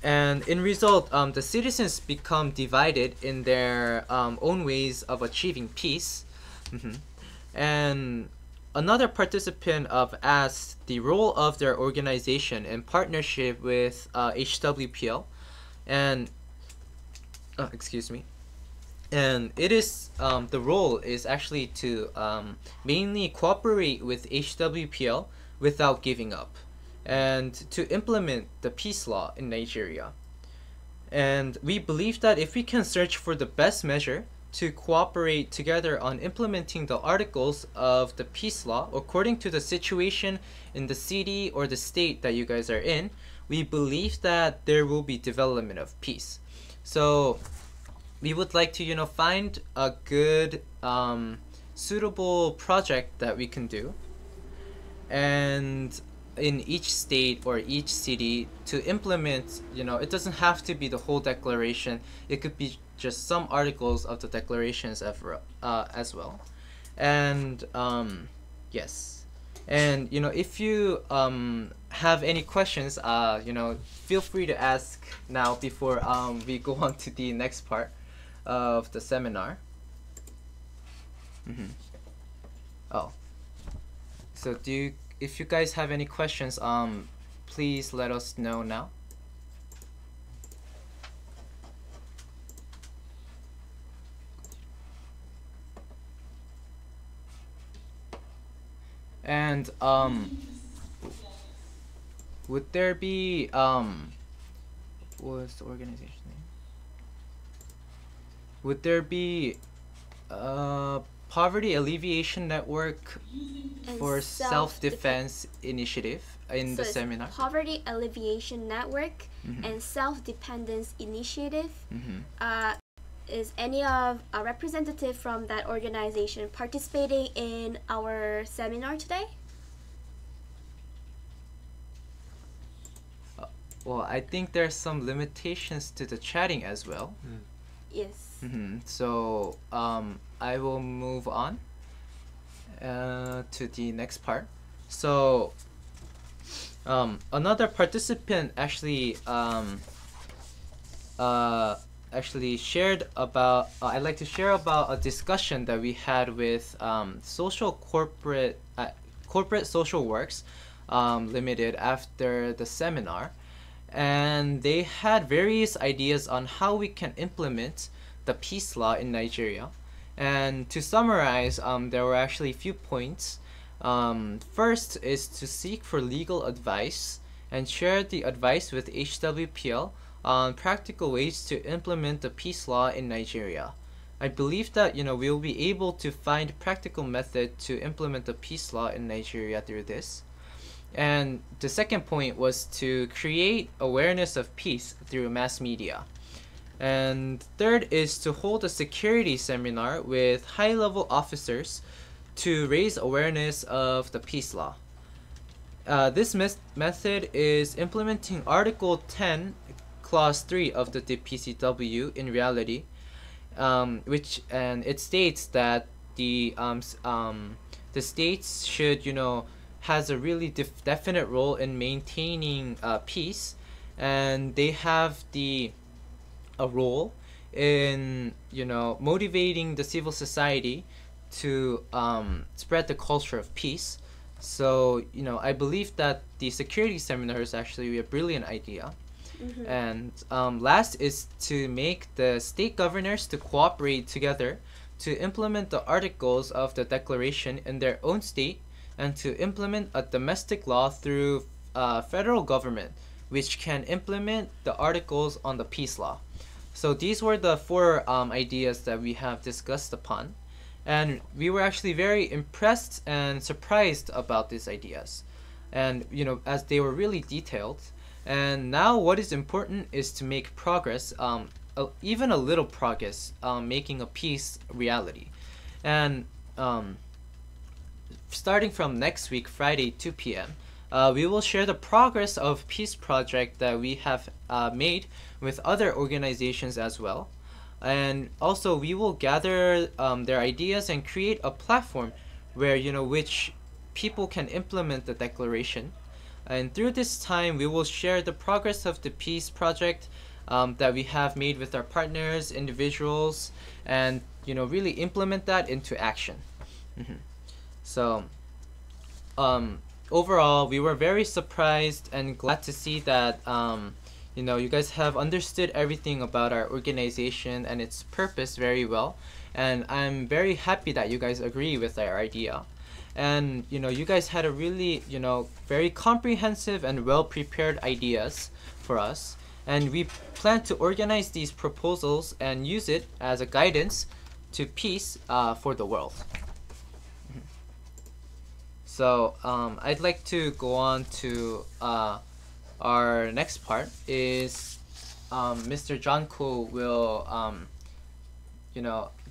And in result, the citizens become divided in their own ways of achieving peace. And another participant asked the role of their organization in partnership with HWPL, and excuse me. And it is the role is actually to mainly cooperate with HWPL without giving up, and to implement the peace law in Nigeria. And we believe that if we can search for the best measure to cooperate together on implementing the articles of the peace law according to the situation in the city or the state that you guys are in, we believe that there will be development of peace. So we would like to find a good suitable project that we can do, and in each state or each city to implement, it doesn't have to be the whole declaration, it could be just some articles of the declarations as well. And yes, and if you have any questions, feel free to ask now before we go on to the next part of the seminar. Oh, so if you guys have any questions, please let us know now. And would there be what was the organization name? Would there be Poverty Alleviation Network And for Self-Defense Initiative in the it's seminar? Poverty Alleviation Network and Self-Dependence Initiative. Is any of a representative from that organization participating in our seminar today? Well, I think there's some limitations to the chatting as well. Yes. So I will move on to the next part. So another participant actually shared about I'd like to share about a discussion that we had with Corporate Social Works Limited after the seminar, and they had various ideas on how we can implement the peace law in Nigeria. And to summarize, there were actually a few points. First is to seek for legal advice and share the advice with HWPL on practical ways to implement the peace law in Nigeria. I believe that we will be able to find practical method to implement the peace law in Nigeria through this. And the second point was to create awareness of peace through mass media. And third is to hold a security seminar with high-level officers to raise awareness of the peace law. This method is implementing Article 10 Clause 3 of the DPCW in reality, and it states that the states should, has a really definite role in maintaining peace, and they have a role in, motivating the civil society to spread the culture of peace. So, I believe that the security seminar is actually a brilliant idea. And last is to make the state governors to cooperate together to implement the articles of the declaration in their own state, and to implement a domestic law through federal government, which can implement the articles on the peace law. So these were the 4 ideas that we have discussed upon, and we were actually very impressed and surprised about these ideas, and as they were really detailed. And now what is important is to make progress, even a little progress, making a peace reality. And starting from next week, Friday, 2 p.m., we will share the progress of peace project that we have made with other organizations as well. And also we will gather their ideas and create a platform where, which people can implement the declaration. And through this time, we will share the progress of the peace project that we have made with our partners, individuals, and really implement that into action. So overall, we were very surprised and glad to see that you guys have understood everything about our organization and its purpose very well, and I'm very happy that you guys agree with our idea. And you guys had a really very comprehensive and well prepared ideas for us, and we plan to organize these proposals and use it as a guidance to peace for the world. So I'd like to go on to our next part. Is Mr. John Ko will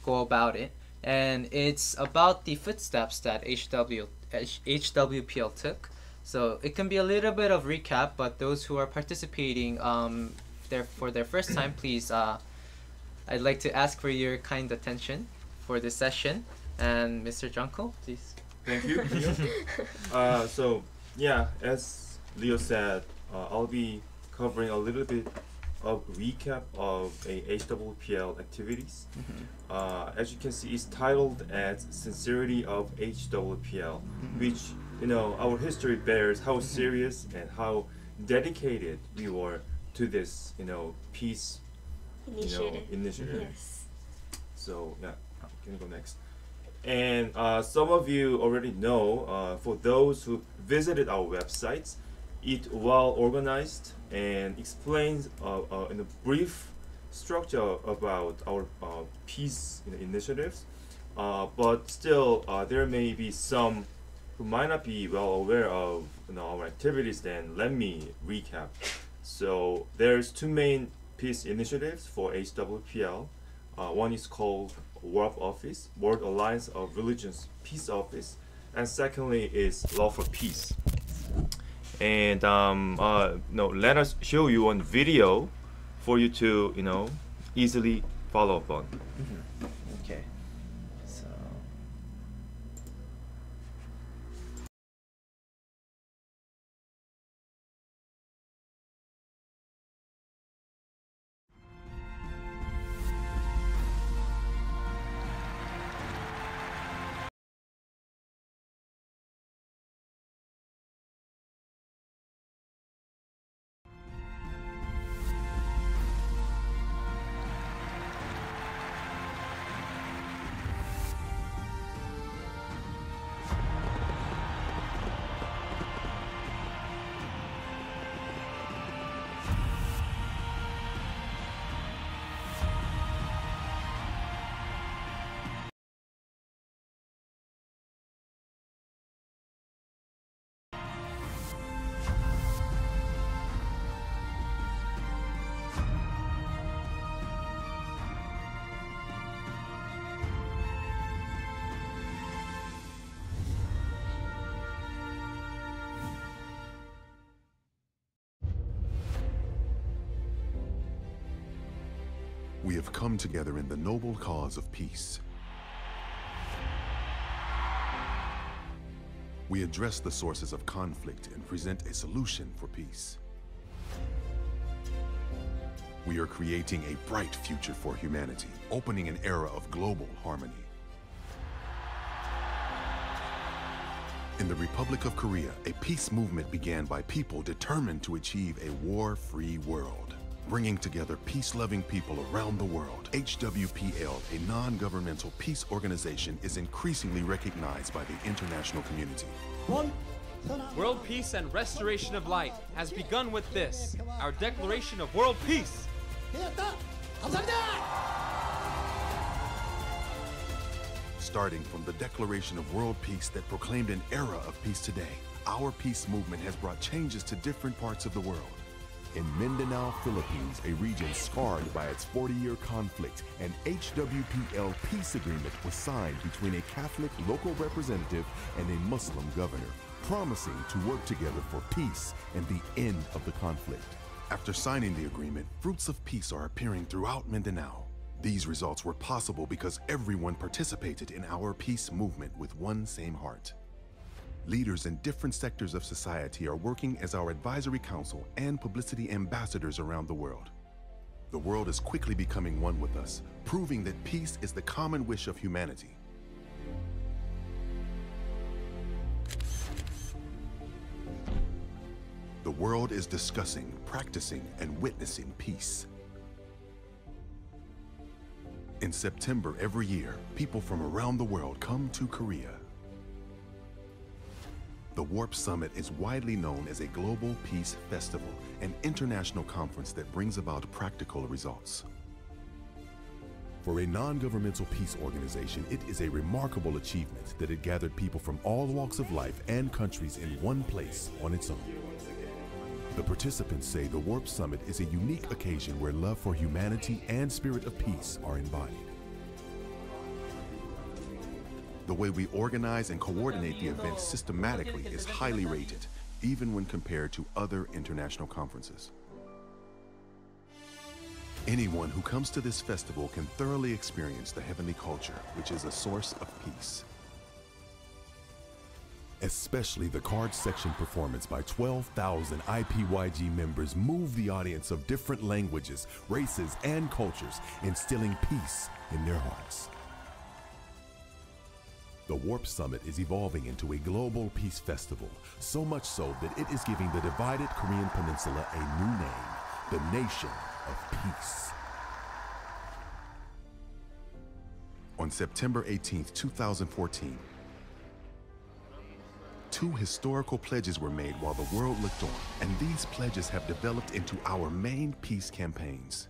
go about it, and it's about the footsteps that HWPL took. So it can be a little bit of recap, but those who are participating for their first time, please, I'd like to ask for your kind attention for this session. And Mr. Junko, please. Thank you. So yeah, as Leo said, I'll be covering a little bit of recap of a HWPL activities. As you can see, it's titled as Sincerity of HWPL, which our history bears how serious and how dedicated we were to this peace initiative. Yes. So yeah, can go next. And some of you already know, for those who visited our websites, it well organized and explains in a brief structure about our peace initiatives. But still, there may be some who might not be well aware of our activities. Then let me recap. So there's 2 main peace initiatives for HWPL. One is called WARP Office, World Alliance of Religions Peace Office, and secondly is Law for Peace. And let us show you one video for you to easily follow up on. Okay. So We have come together in the noble cause of peace. We address the sources of conflict and present a solution for peace. We are creating a bright future for humanity, opening an era of global harmony. In the Republic of Korea, a peace movement began by people determined to achieve a war-free world. Bringing together peace-loving people around the world, HWPL, a non-governmental peace organization, is increasingly recognized by the international community. World peace and restoration of light has begun with this, our declaration of world peace. Starting from the Declaration of World Peace that proclaimed an era of peace today, our peace movement has brought changes to different parts of the world. In Mindanao, Philippines, a region scarred by its 40-year conflict, an HWPL peace agreement was signed between a Catholic local representative and a Muslim governor, promising to work together for peace and the end of the conflict. After signing the agreement, fruits of peace are appearing throughout Mindanao. These results were possible because everyone participated in our peace movement with one same heart. Leaders in different sectors of society are working as our advisory council and publicity ambassadors around the world. The world is quickly becoming one with us, proving that peace is the common wish of humanity. The world is discussing, practicing, and witnessing peace. In September every year, people from around the world come to Korea. The Warp Summit is widely known as a global peace festival, an international conference that brings about practical results. For a non-governmental peace organization, it is a remarkable achievement that it gathered people from all walks of life and countries in one place on its own. The participants say the Warp Summit is a unique occasion where love for humanity and spirit of peace are embodied. The way we organize and coordinate the event systematically is highly rated, even when compared to other international conferences. Anyone who comes to this festival can thoroughly experience the heavenly culture, which is a source of peace. Especially the card section performance by 12,000 IPYG members moved the audience of different languages, races, and cultures, instilling peace in their hearts. The Warp Summit is evolving into a global peace festival, so much so that it is giving the divided Korean Peninsula a new name, the Nation of Peace. On September 18, 2014, two historical pledges were made while the world looked on, and these pledges have developed into our main peace campaigns.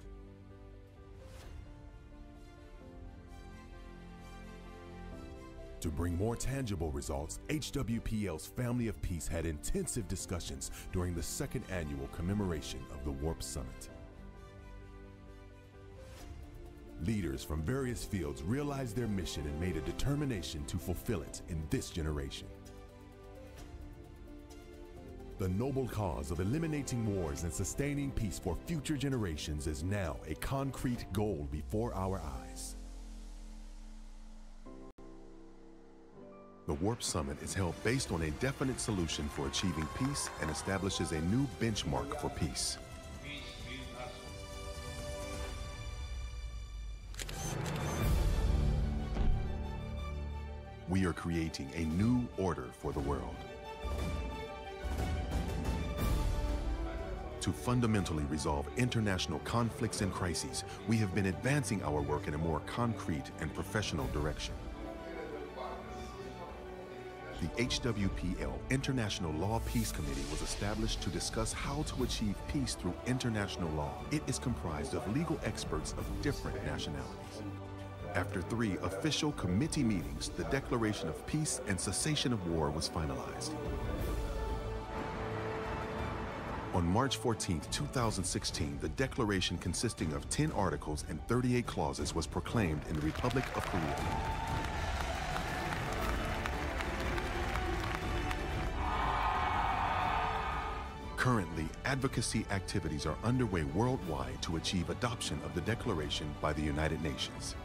To bring more tangible results, HWPL's Family of Peace had intensive discussions during the second annual commemoration of the Warp Summit. Leaders from various fields realized their mission and made a determination to fulfill it in this generation. The noble cause of eliminating wars and sustaining peace for future generations is now a concrete goal before our eyes. The Warp Summit is held based on a definite solution for achieving peace and establishes a new benchmark for peace. We are creating a new order for the world. To fundamentally resolve international conflicts and crises, we have been advancing our work in a more concrete and professional direction. The HWPL International Law Peace Committee was established to discuss how to achieve peace through international law. It is comprised of legal experts of different nationalities. After 3 official committee meetings, the Declaration of Peace and Cessation of War was finalized. On March 14, 2016, the declaration consisting of 10 articles and 38 clauses was proclaimed in the Republic of Korea. Currently, advocacy activities are underway worldwide to achieve adoption of the Declaration by the United Nations.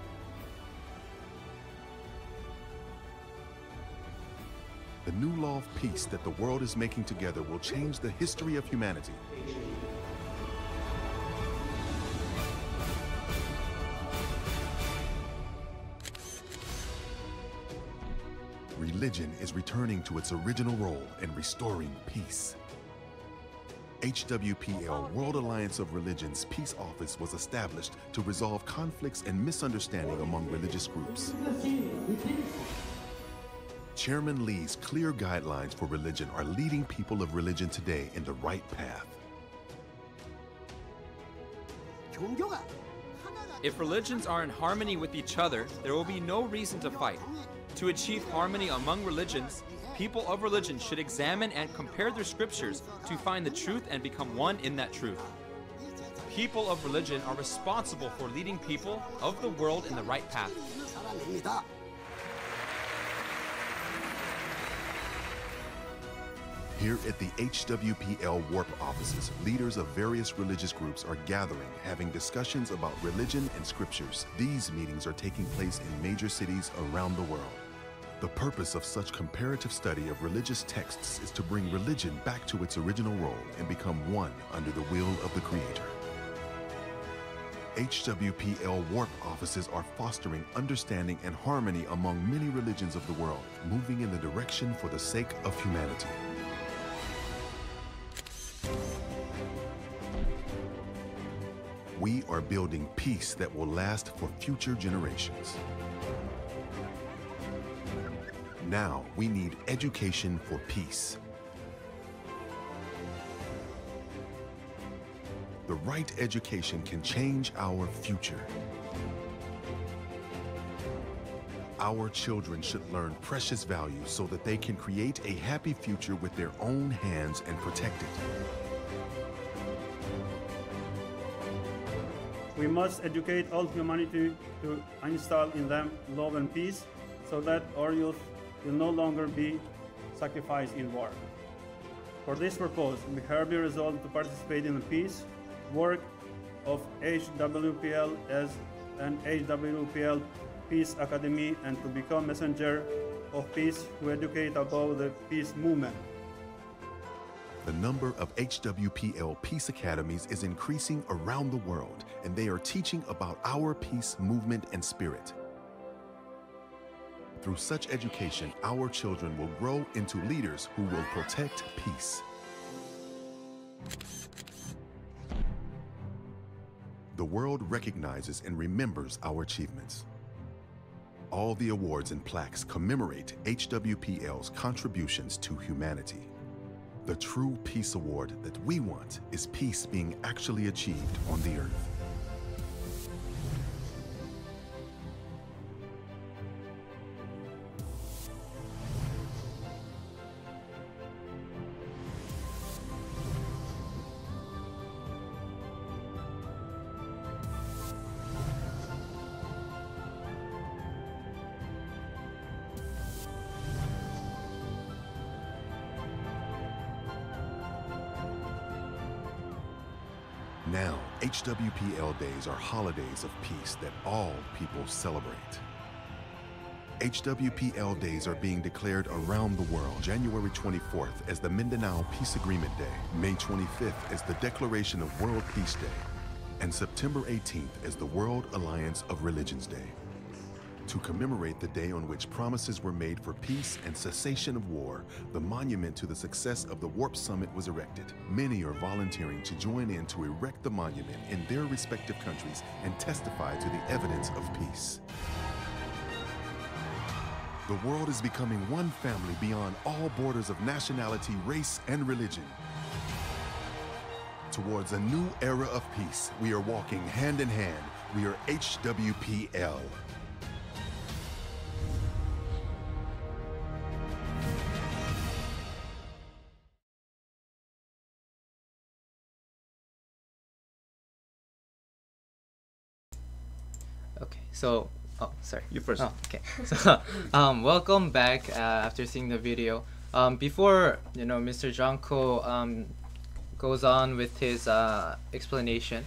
The new law of peace that the world is making together will change the history of humanity. Religion is returning to its original role in restoring peace. HWPL, World Alliance of Religions Peace Office, was established to resolve conflicts and misunderstanding among religious groups. Chairman Lee's clear guidelines for religion are leading people of religion today in the right path. If religions are in harmony with each other, there will be no reason to fight. To achieve harmony among religions, people of religion should examine and compare their scriptures to find the truth and become one in that truth. People of religion are responsible for leading people of the world in the right path. Here at the HWPL WARP offices, leaders of various religious groups are gathering, having discussions about religion and scriptures. These meetings are taking place in major cities around the world. The purpose of such comparative study of religious texts is to bring religion back to its original role and become one under the will of the Creator. HWPL WARP offices are fostering understanding and harmony among many religions of the world, moving in the direction for the sake of humanity. We are building peace that will last for future generations. Now we need education for peace. The right education can change our future. Our children should learn precious values so that they can create a happy future with their own hands and protect it. We must educate all humanity to install in them love and peace so that our youth will no longer be sacrificed in war. For this purpose, we hereby resolve to participate in the peace work of HWPL as an HWPL Peace Academy and to become messenger of peace to educate about the peace movement. The number of HWPL Peace Academies is increasing around the world, and they are teaching about our peace movement and spirit. Through such education, our children will grow into leaders who will protect peace. The world recognizes and remembers our achievements. All the awards and plaques commemorate HWPL's contributions to humanity. The true peace award that we want is peace being actually achieved on the earth. Now, HWPL Days are holidays of peace that all people celebrate. HWPL Days are being declared around the world. January 24th as the Mindanao Peace Agreement Day, May 25th as the Declaration of World Peace Day, and September 18th as the World Alliance of Religions Day. To commemorate the day on which promises were made for peace and cessation of war, the monument to the success of the WARP Summit was erected. Many are volunteering to join in to erect the monument in their respective countries and testify to the evidence of peace. The world is becoming one family beyond all borders of nationality, race, and religion. Towards a new era of peace, we are walking hand in hand. We are HWPL. Okay, so sorry. You first. Oh, okay. So welcome back after seeing the video. Before Mr. Janko goes on with his explanation,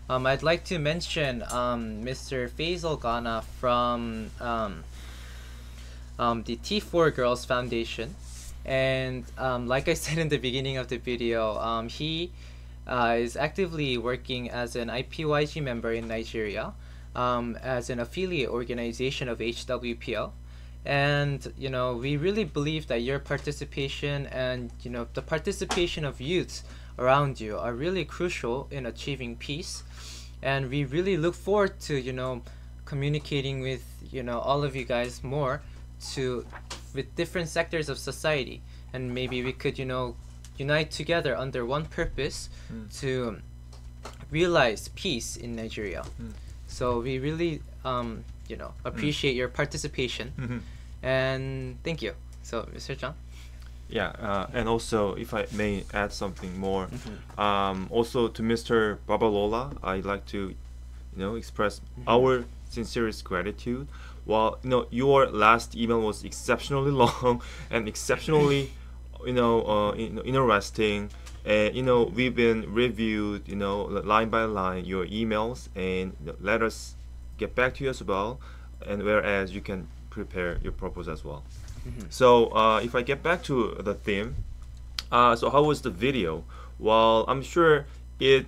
I'd like to mention Mr. Faisal Ghana from the T4 Girls Foundation. And like I said in the beginning of the video, he is actively working as an IPYG member in Nigeria, as an affiliate organization of HWPL. And we really believe that your participation and the participation of youths around you are really crucial in achieving peace. And we really look forward to communicating with all of you guys more with different sectors of society, and maybe we could unite together under one purpose to realize peace in Nigeria. So we really appreciate your participation, and thank you. So Mr. John. Yeah, and also if I may add something more, also to Mr. Babalola, I'd like to express our sincerest gratitude. While your last email was exceptionally long and exceptionally interesting, and we've been reviewed line by line your emails, and let us get back to you as well, and whereas you can prepare your proposal as well. So if I get back to the theme, so how was the video? Well, I'm sure it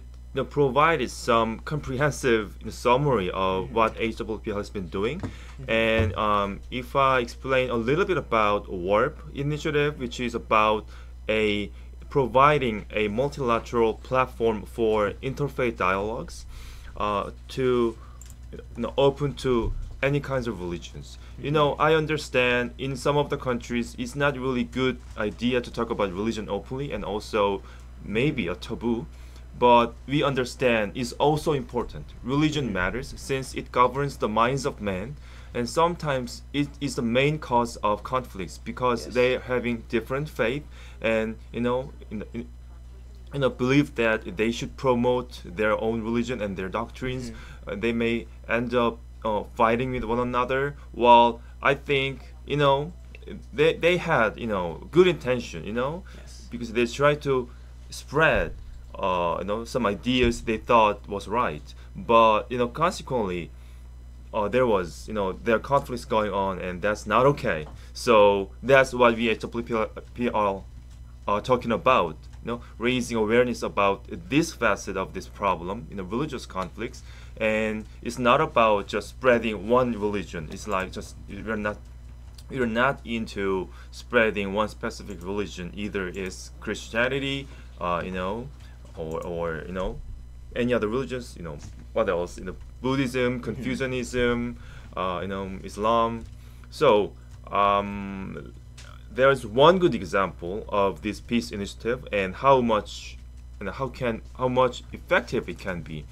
provided some comprehensive summary of what HWPL has been doing. And if I explain a little bit about WARP initiative, which is about providing a multilateral platform for interfaith dialogues to open to any kinds of religions. I understand in some of the countries it's not really good idea to talk about religion openly, and also maybe a taboo. But we understand it's also important. Religion matters since it governs the minds of men, and sometimes it is the main cause of conflicts because they're having different faith, and believe that they should promote their own religion and their doctrines. They may end up fighting with one another. While I think they had good intention, because they try to spread some ideas they thought was right, but consequently there was there are conflicts going on, and that's not okay. So that's what we at WPL are talking about, raising awareness about this facet of this problem, religious conflicts. And it's not about just spreading one religion. It's like just we're not into spreading one specific religion, either is Christianity, or any other religions, what else, Buddhism, Confucianism, Islam. So there's one good example of this peace initiative and how much effective it can be.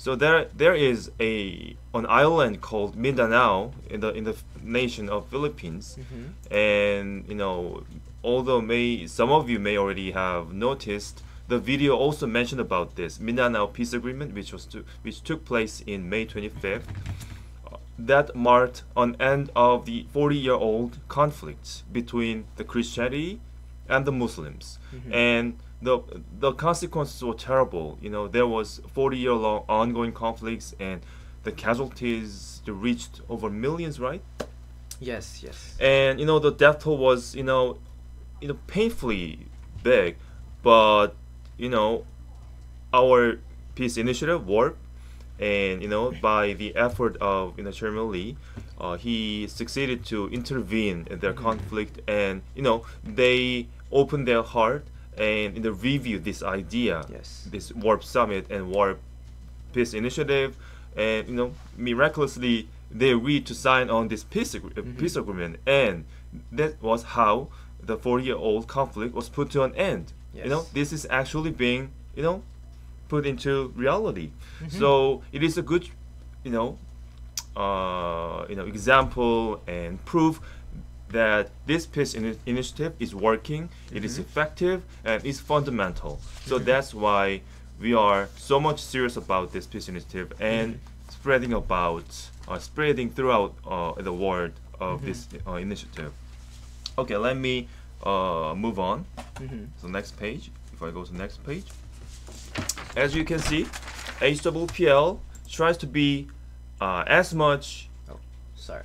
So there is an island called Mindanao in the nation of Philippines, and although some of you may already have noticed, the video also mentioned about this Mindanao Peace Agreement, which took place in May 25th. That marked an end of the 40-year-old conflict between the Christianity and the Muslims, and the consequences were terrible. There was 40-year-long ongoing conflicts, and the casualties reached over millions, right? Yes. And the death toll was painfully big, but our peace initiative, WARP, and by the effort of Chairman Lee, he succeeded to intervene in their conflict, and they opened their heart and review this idea, this WARP summit and WARP peace initiative, and miraculously they agreed to sign on this peace agreement, and that was how the 40-year-old conflict was put to an end. This is actually being put into reality. So it is a good example and proof that this peace initiative is working, it is effective, and is fundamental. So that's why we are so much serious about this peace initiative and spreading throughout the world of this initiative. Okay, let me move on. So next page, if I go to the next page, as you can see, HWPL tries to be as much, Sorry.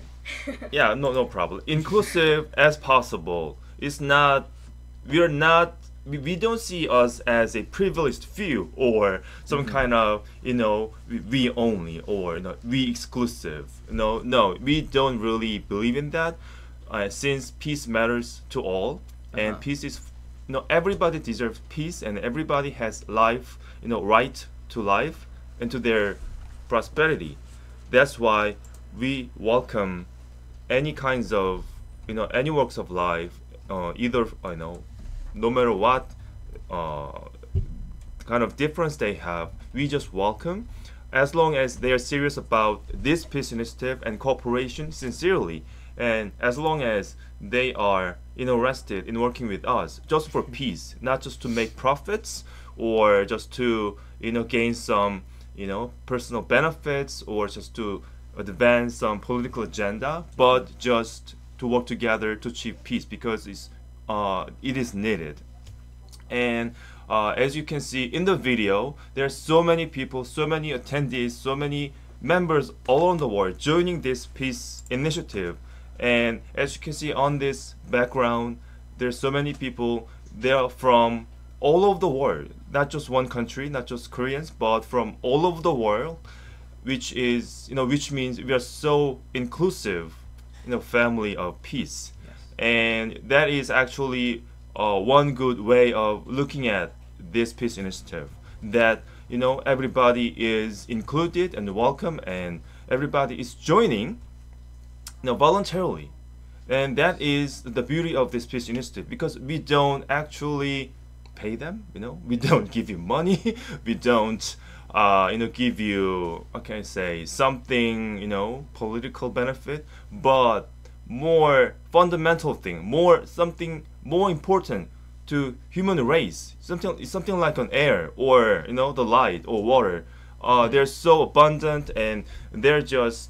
yeah, no problem, inclusive as possible. It's not, we don't see us as a privileged few or some kind of, we only or we exclusive. No, we don't really believe in that. Since peace matters to all, and peace is, everybody deserves peace, and everybody has life, right to life and to their prosperity. That's why we welcome any kinds of, any walks of life, either, no matter what kind of difference they have, we just welcome, as long as they are serious about this peace initiative and cooperation sincerely, and as long as they are interested in working with us just for peace, not just to make profits or just to gain some personal benefits or just to advance some political agenda, but just to work together to achieve peace because it is needed. And as you can see in the video, there are so many people, so many attendees, so many members all around the world joining this peace initiative. And as you can see on this background, there's so many people. They are from all over the world, not just one country, not just Koreans, but from all over the world, which means we are so inclusive, family of peace. Yes. And that is actually one good way of looking at this peace initiative, that everybody is included and welcome, and everybody is joining voluntarily. And that is the beauty of this peace initiative, because we don't actually pay them, we don't give you money, we don't give you, how can I say, something, political benefit, but more fundamental thing, something more important to human race, something like an air or the light or water. They're so abundant and they're just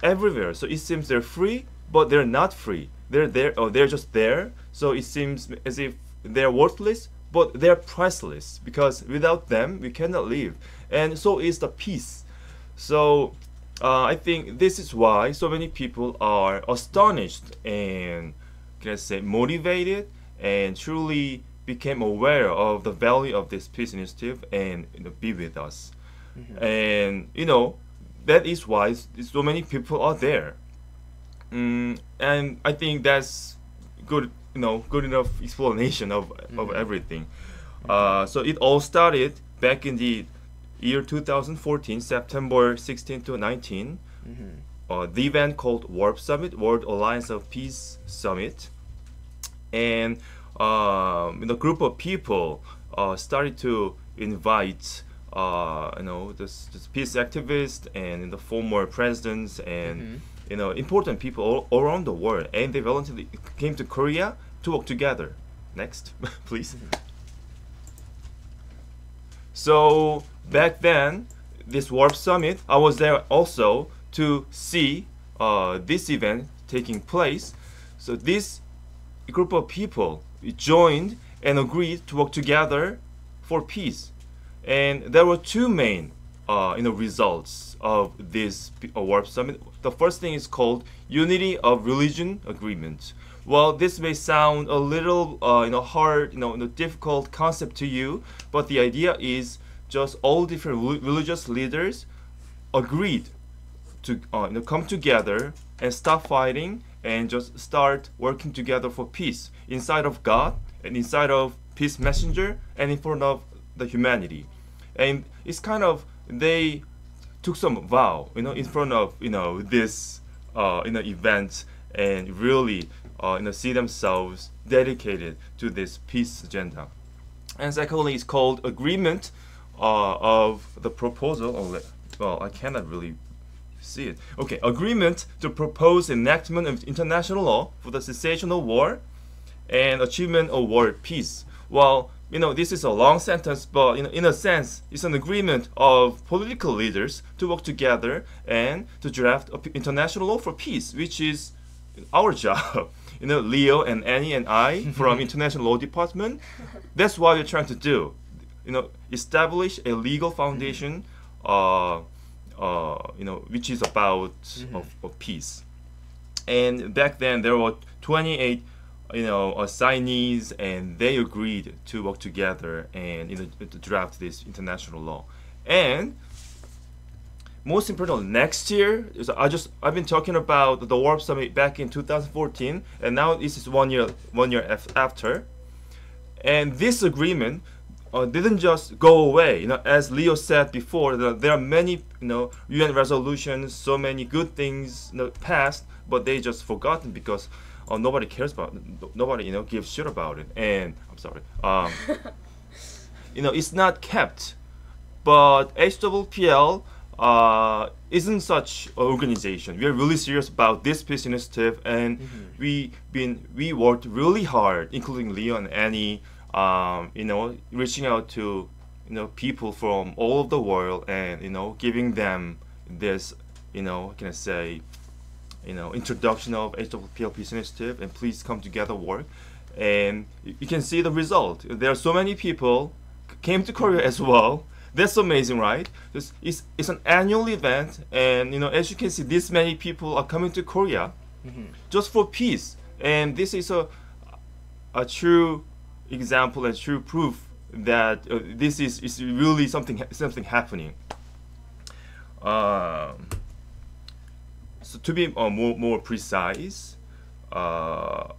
everywhere. So it seems they're free, but they're not free. They're there, or they're just there. So it seems as if they're worthless, but they're priceless, because without them we cannot live. And so is the peace. So I think this is why so many people are astonished and, can I say, motivated, and truly became aware of the value of this peace initiative and be with us. And that is why so many people are there. And I think that's good, good enough explanation of everything. So it all started back in the year 2014, September 16 to 19. The event called WARP Summit, World Alliance of Peace Summit. And the group of people started to invite this peace activists and the former presidents and important people all around the world, and they voluntarily came to Korea to work together. Next, please. So back then, this WARP Summit, I was there also to see this event taking place. So this group of people joined and agreed to work together for peace. And there were two main results of this WARP Summit. The first thing is called Unity of Religion Agreement. Well, this may sound a little hard, difficult concept to you, but the idea is just all different religious leaders agreed to come together and stop fighting and just start working together for peace inside of God and inside of Peace Messenger and in front of the humanity. And it's kind of, they took some vow, in front of this event, and really see themselves dedicated to this peace agenda. And secondly, it's called agreement of the proposal. Well, I cannot really see it. Okay, agreement to propose enactment of international law for the cessation of war and achievement of world peace. Well, this is a long sentence, but in a sense, it's an agreement of political leaders to work together and to draft international law for peace, which is our job. Leo and Annie and I from International Law Department. That's what we're trying to do. Establish a legal foundation, which is about of peace. And back then there were 28 assignees, and they agreed to work together and to draft this international law. And most importantly, next year, I've been talking about the Warp Summit back in 2014, and now this is one year after. And this agreement didn't just go away. As Leo said before, there are many UN resolutions, so many good things passed, but they just forgotten because nobody cares about it. Nobody gives shit about it. And I'm sorry, it's not kept. But HWPL isn't such an organization. We are really serious about this peace initiative, and we worked really hard, including Leo and Annie, reaching out to people from all over the world, and giving them this what can I say, introduction of HWPL peace initiative, and please come together work. And you can see the result. There are so many people came to Korea as well. That's amazing, right? It's an annual event, and as you can see, this many people are coming to Korea just for peace. And this is a true example and true proof that this is really something happening. So to be more precise, from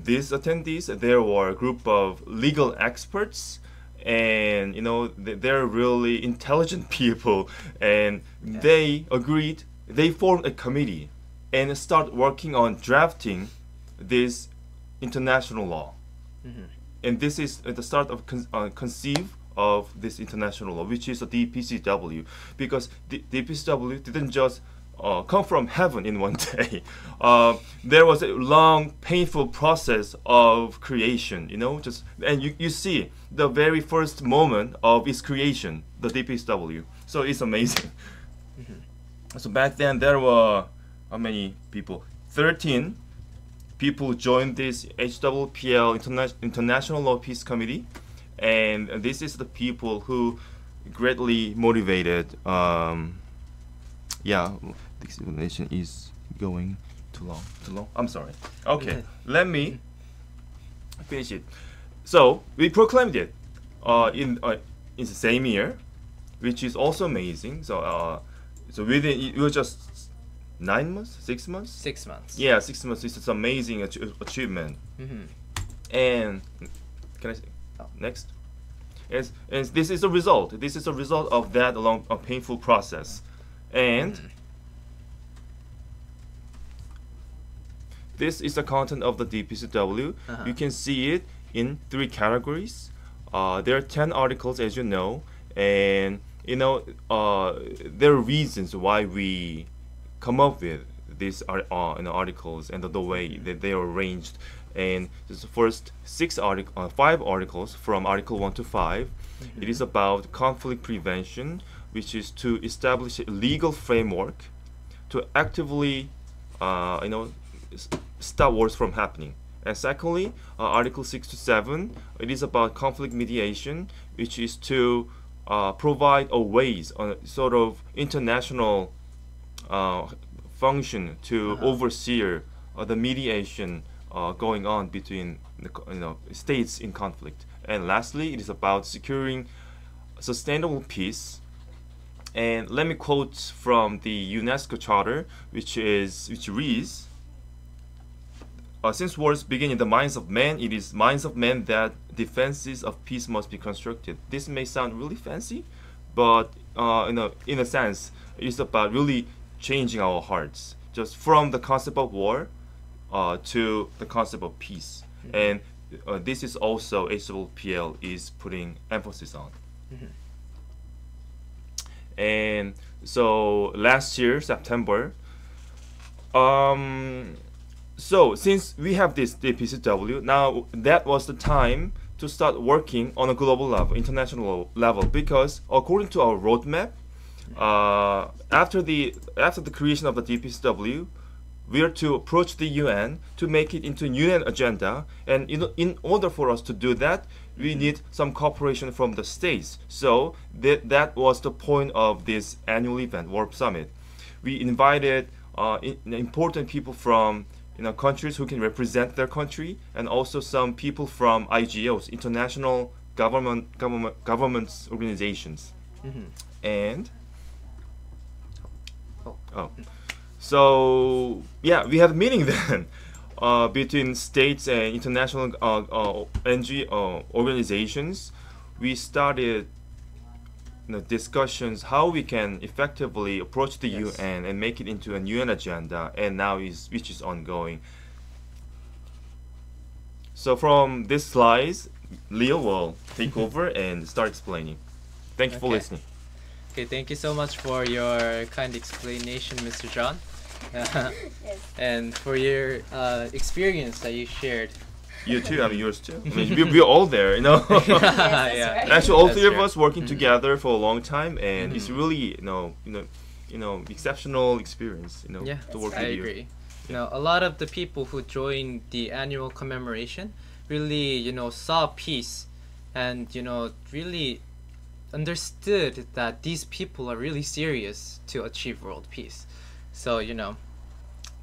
these attendees, there were a group of legal experts, and they're really intelligent people, and they agreed. They formed a committee and start working on drafting this international law. And this is at the start of conceive of this international law, which is a DPCW, because the DPCW didn't just come from heaven in one day. There was a long, painful process of creation, and you see the very first moment of its creation, the DPCW. So it's amazing. So back then there were how many people? 13 people joined this HWPL International Law Peace Committee, and this is the people who greatly motivated. Yeah, the explanation is going too long. I'm sorry. Okay, let me finish it. So we proclaimed it in the same year, which is also amazing. So within it was just 9 months, 6 months. 6 months. Yeah, 6 months. It's an amazing achievement. And can I say next? And this is a result. This is a result of that long, painful process. And this is the content of the DPCW. You can see it in 3 categories. There are 10 articles, as you know, and there are reasons why we come up with these articles and the way that they are arranged. And this is the first 5 articles from Article 1 to 5. It is about conflict prevention, which is to establish a legal framework to actively, stop wars from happening. And secondly, Article 6 to 7, it is about conflict mediation, which is to provide a ways, sort of international function to oversee the mediation going on between the states in conflict. And lastly, it is about securing sustainable peace. And let me quote from the UNESCO Charter, which reads, since wars begin in the minds of men, it is minds of men that defenses of peace must be constructed. This may sound really fancy, but in a sense, it's about really changing our hearts, just from the concept of war to the concept of peace. And this is also HWPL is putting emphasis on. And so last year, September, so since we have this DPCW, now that was the time to start working on a global level, international level, because according to our roadmap, after the creation of the DPCW, we are to approach the UN to make it into a UN agenda, and in order for us to do that, we need some cooperation from the states. So that was the point of this annual event, Warp Summit. We invited important people from countries who can represent their country, and also some people from IGOs, international governments organizations. And so yeah, we had a meeting then between states and international NGO organizations. We started discussions how we can effectively approach the UN and make it into a UN agenda, and now which is ongoing. So from this slides, Leo will take over and start explaining. Thank you for listening. Okay, thank you so much for your kind explanation, Mr. John. And for your experience that you shared. You too, I mean yours too. I mean, we're all there, Yes, right. Actually, all That's three of true. us working together for a long time, and it's really exceptional experience. Yeah, to work I with you. agree. A lot of the people who joined the annual commemoration really, saw peace, and really understood that these people are really serious to achieve world peace. So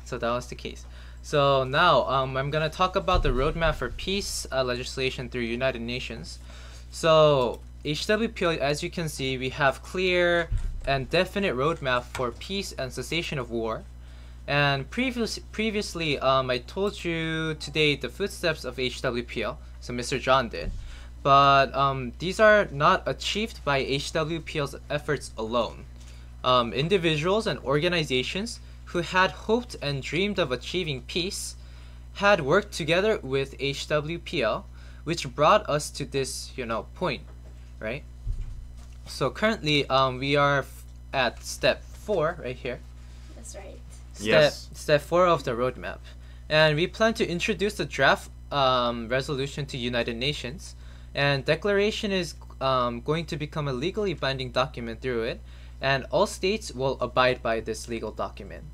so that was the case. So now I'm gonna talk about the roadmap for peace legislation through United Nations. So HWPL, as you can see, we have clear and definite roadmap for peace and cessation of war. And previously, I told you today the footsteps of HWPL, so Mr. John did. But these are not achieved by HWPL's efforts alone. Individuals and organizations who had hoped and dreamed of achieving peace had worked together with HWPL, which brought us to this, point, right? So currently, we are at step 4 right here. That's right. Step 4 of the roadmap, and we plan to introduce the draft resolution to United Nations, and declaration is going to become a legally binding document through it, and all states will abide by this legal document.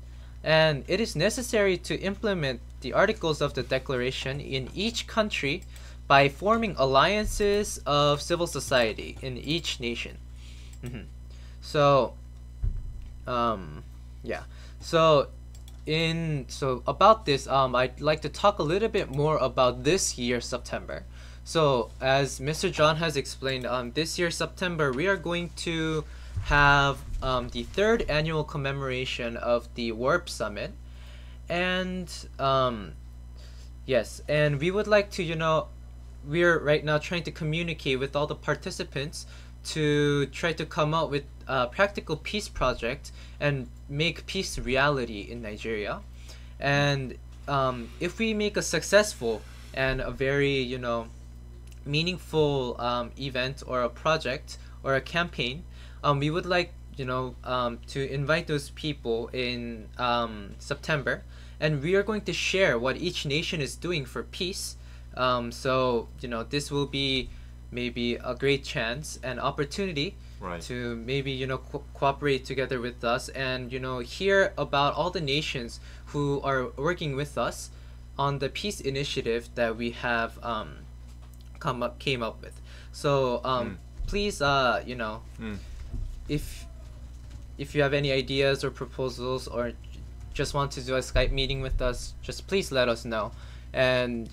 And it is necessary to implement the articles of the declaration in each country by forming alliances of civil society in each nation. So yeah, so about this, I'd like to talk a little bit more about this year, September. So as Mr. John has explained, this year, September, we are going to have the 3rd annual commemoration of the Warp Summit. And yes, and we would like to, we're right now trying to communicate with all the participants to try to come up with a practical peace project and make peace reality in Nigeria. And if we make a successful and a very meaningful event or a project or a campaign, we would like to invite those people in September, and we are going to share what each nation is doing for peace. So this will be maybe a great chance and opportunity to maybe cooperate together with us, and hear about all the nations who are working with us on the peace initiative that we have came up with. So please if you have any ideas or proposals, or just want to do a Skype meeting with us, just please let us know, and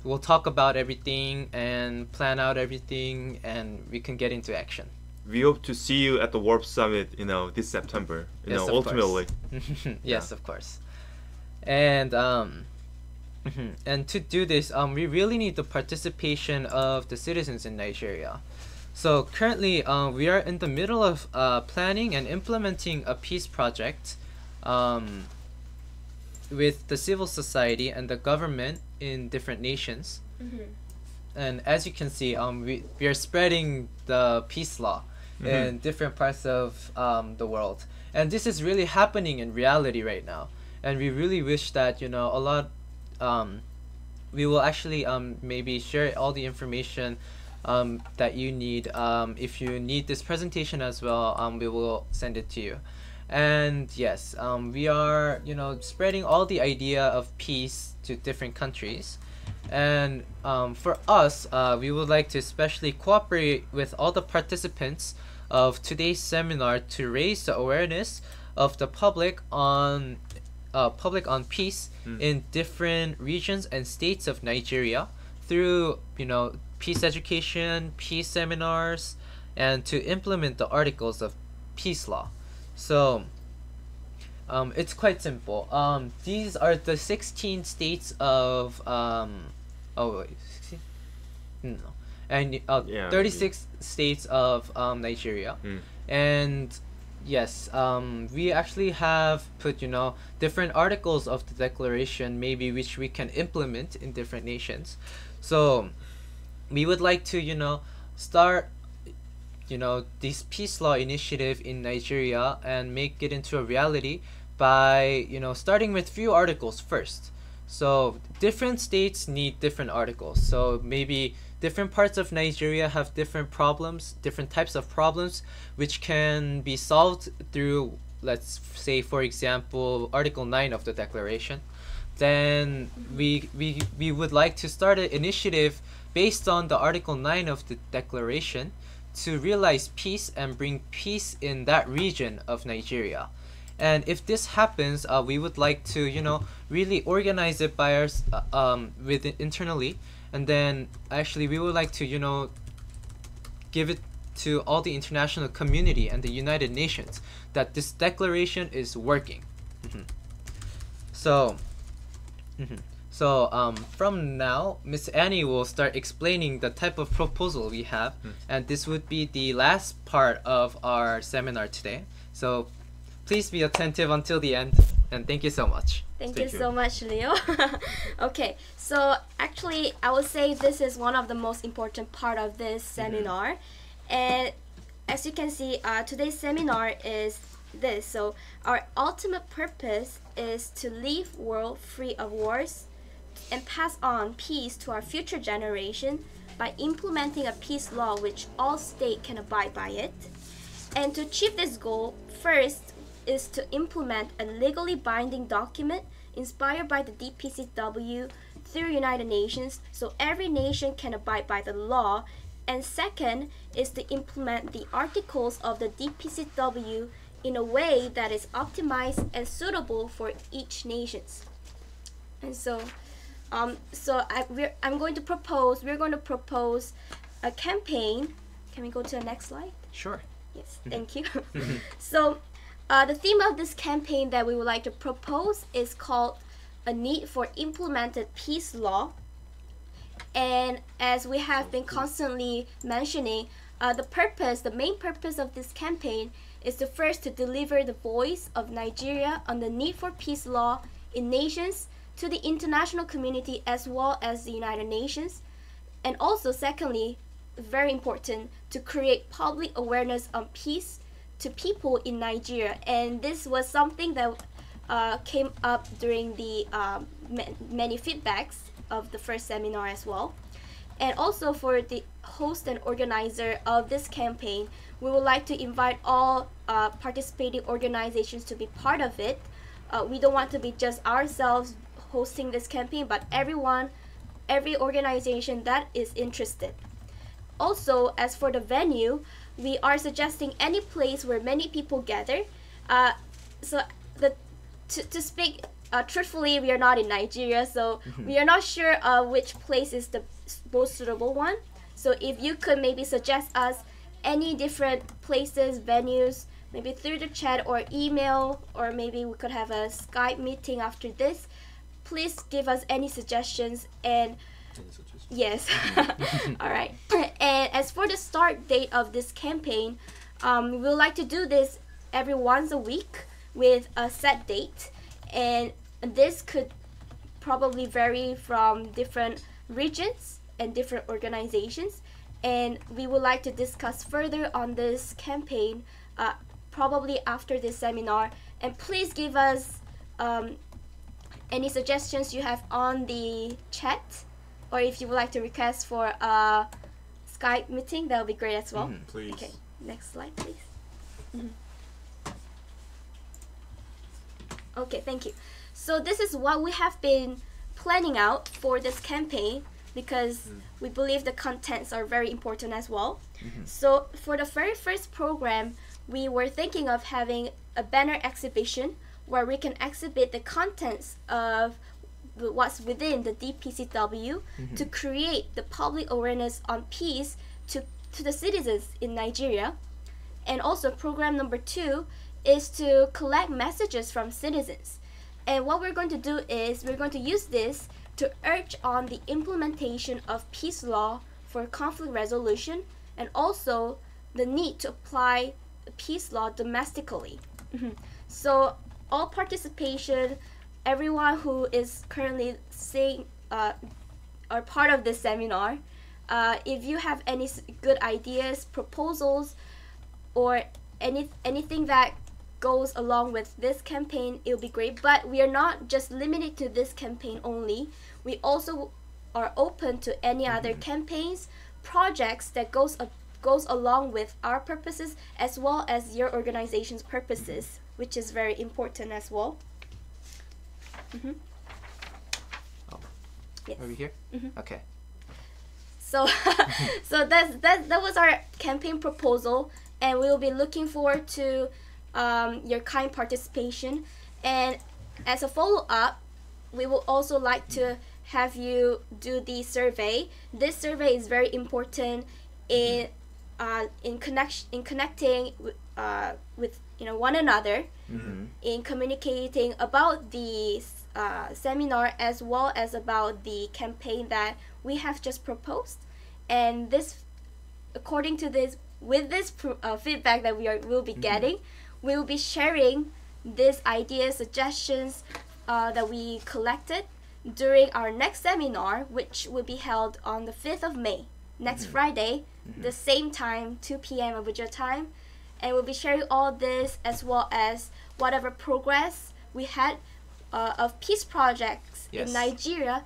we'll talk about everything and plan out everything, and we can get into action. We hope to see you at the Warp Summit, this September. Yes, of ultimately. Yes, of course. And and to do this, we really need the participation of the citizens in Nigeria. So currently, we are in the middle of planning and implementing a peace project with the civil society and the government in different nations. And as you can see, we are spreading the peace law in different parts of the world. And this is really happening in reality right now. And we really wish that, we will actually maybe share all the information that you need. If you need this presentation as well, we will send it to you. And yes, we are, you know, spreading all the idea of peace to different countries. And for us, we would like to especially cooperate with all the participants of today's seminar to raise the awareness of the public on peace in different regions and states of Nigeria through, you know, peace education, peace seminars, and to implement the articles of peace law. So it's quite simple. These are the 16 states of oh wait, 16? No. And 36 states of Nigeria. And yes, we actually have put, you know, different articles of the declaration maybe which we can implement in different nations. So we would like to, you know, start, you know, this peace law initiative in Nigeria and make it into a reality by, you know, starting with few articles first. So different states need different articles. So maybe different parts of Nigeria have different problems, different types of problems, which can be solved through, let's say, for example, Article 9 of the Declaration. Then we would like to start an initiative based on the Article 9 of the Declaration to realize peace and bring peace in that region of Nigeria. And if this happens, we would like to, you know, really organize it by internally, and then actually we would like to, you know, give it to all the international community and the United Nations that this declaration is working. So from now, Miss Annie will start explaining the type of proposal we have, and this would be the last part of our seminar today. So please be attentive until the end, and thank you so much. Thank you so much, Leo. Okay, so actually I would say this is one of the most important part of this seminar. And as you can see, today's seminar is this. So our ultimate purpose is to leave world free of wars and pass on peace to our future generation by implementing a peace law which all states can abide by it. And to achieve this goal, first is to implement a legally binding document inspired by the DPCW through United Nations, so every nation can abide by the law. And second is to implement the articles of the DPCW in a way that is optimized and suitable for each nation. And so we're going to propose a campaign. Can we go to the next slide? Sure. Yes, thank you. So the theme of this campaign that we would like to propose is called A Need for Implemented Peace Law. And as we have been constantly mentioning, the main purpose of this campaign is to deliver the voice of Nigeria on the need for peace law in nations to the international community as well as the United Nations. And also, secondly, very important, to create public awareness on peace to people in Nigeria. And this was something that came up during the many feedbacks of the first seminar as well. And also, for the host and organizer of this campaign, we would like to invite all participating organizations to be part of it. We don't want to be just ourselves hosting this campaign, but every organization that is interested. Also, as for the venue, we are suggesting any place where many people gather. To speak truthfully, we are not in Nigeria, so we are not sure which place is the most suitable one. So if you could maybe suggest us any different places, venues, maybe through the chat or email, or maybe we could have a Skype meeting after this, please give us any suggestions. And yes. All right. And as for the start date of this campaign, we would like to do this every once a week with a set date, and this could probably vary from different regions and different organizations. And we would like to discuss further on this campaign probably after this seminar. And please give us any suggestions you have on the chat, or if you would like to request for a Skype meeting, that would be great as well. Please. Okay, next slide, please. Okay, thank you. So this is what we have been planning out for this campaign because we believe the contents are very important as well. So for the very first program, we were thinking of having a banner exhibition where we can exhibit the contents of what's within the DPCW to create the public awareness on peace to the citizens in Nigeria. And also program number 2 is to collect messages from citizens. And what we're going to do is we're going to use this to urge on the implementation of peace law for conflict resolution and also the need to apply peace law domestically. So all participation, everyone who is currently saying are part of this seminar, if you have any good ideas, proposals, or anything that goes along with this campaign, it will be great. But we are not just limited to this campaign only. We also are open to any other campaigns, projects that goes along with our purposes as well as your organization's purposes, which is very important as well. Yes. Over here? Okay. So, so that was our campaign proposal, and we will be looking forward to your kind participation. And as a follow-up, we will also like to have you do the survey. This survey is very important in connecting with one another, in communicating about the seminar as well as about the campaign that we have just proposed. And this, according to this, with this feedback that will be getting, we will be sharing these ideas, suggestions that we collected during our next seminar, which will be held on the 5th of May, next Friday, the same time, 2 p.m. Abuja time. And we'll be sharing all this as well as whatever progress we had of peace projects in Nigeria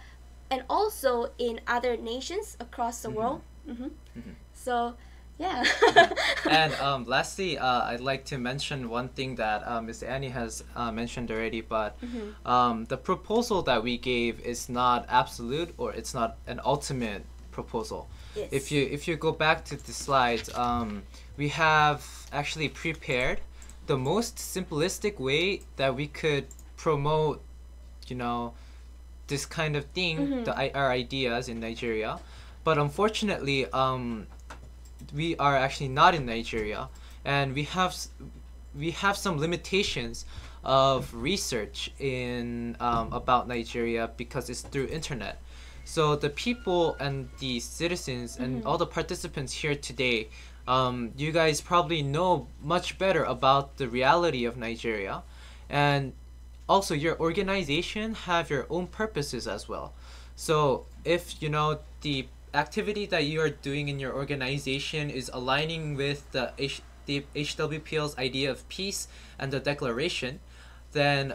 and also in other nations across the world. So, yeah. And lastly, I'd like to mention one thing that Ms. Annie has mentioned already, but the proposal that we gave is not absolute, or it's not an ultimate proposal. Yes. If you go back to the slides, we have actually prepared the most simplistic way that we could promote, this kind of thing, our ideas in Nigeria. But unfortunately, we are actually not in Nigeria, and we have some limitations of research in about Nigeria because it's through internet. So the people and the citizens and all the participants here today, you guys probably know much better about the reality of Nigeria, and also your organization have your own purposes as well. So if the activity that you are doing in your organization is aligning with the HWPL's idea of peace and the declaration, then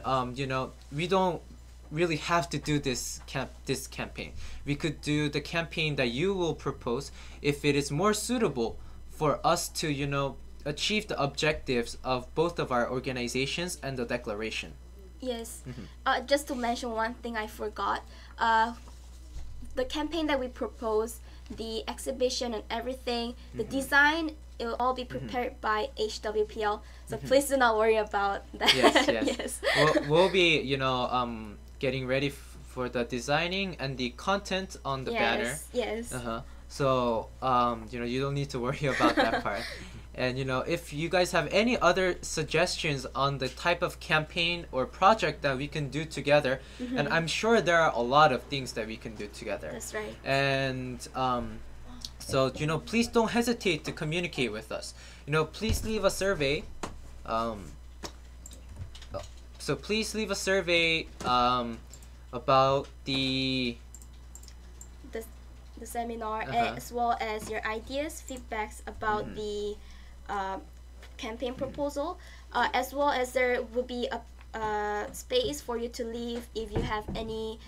we don't really have to do this campaign. We could do the campaign that you will propose if it is more suitable for us to achieve the objectives of both of our organizations and the declaration. Yes. Just to mention one thing I forgot. The campaign that we propose, the exhibition and everything, the design, it will all be prepared by HWPL. So please do not worry about that. Yes. We'll be, getting ready for the designing and the content on the banner. Yes. So, you don't need to worry about that part. And, if you guys have any other suggestions on the type of campaign or project that we can do together, and I'm sure there are a lot of things that we can do together. That's right. And, so, please don't hesitate to communicate with us. Please leave a survey. So please leave a survey about the seminar, as well as your ideas, feedbacks about the campaign proposal, as well as there will be a space for you to leave if you have any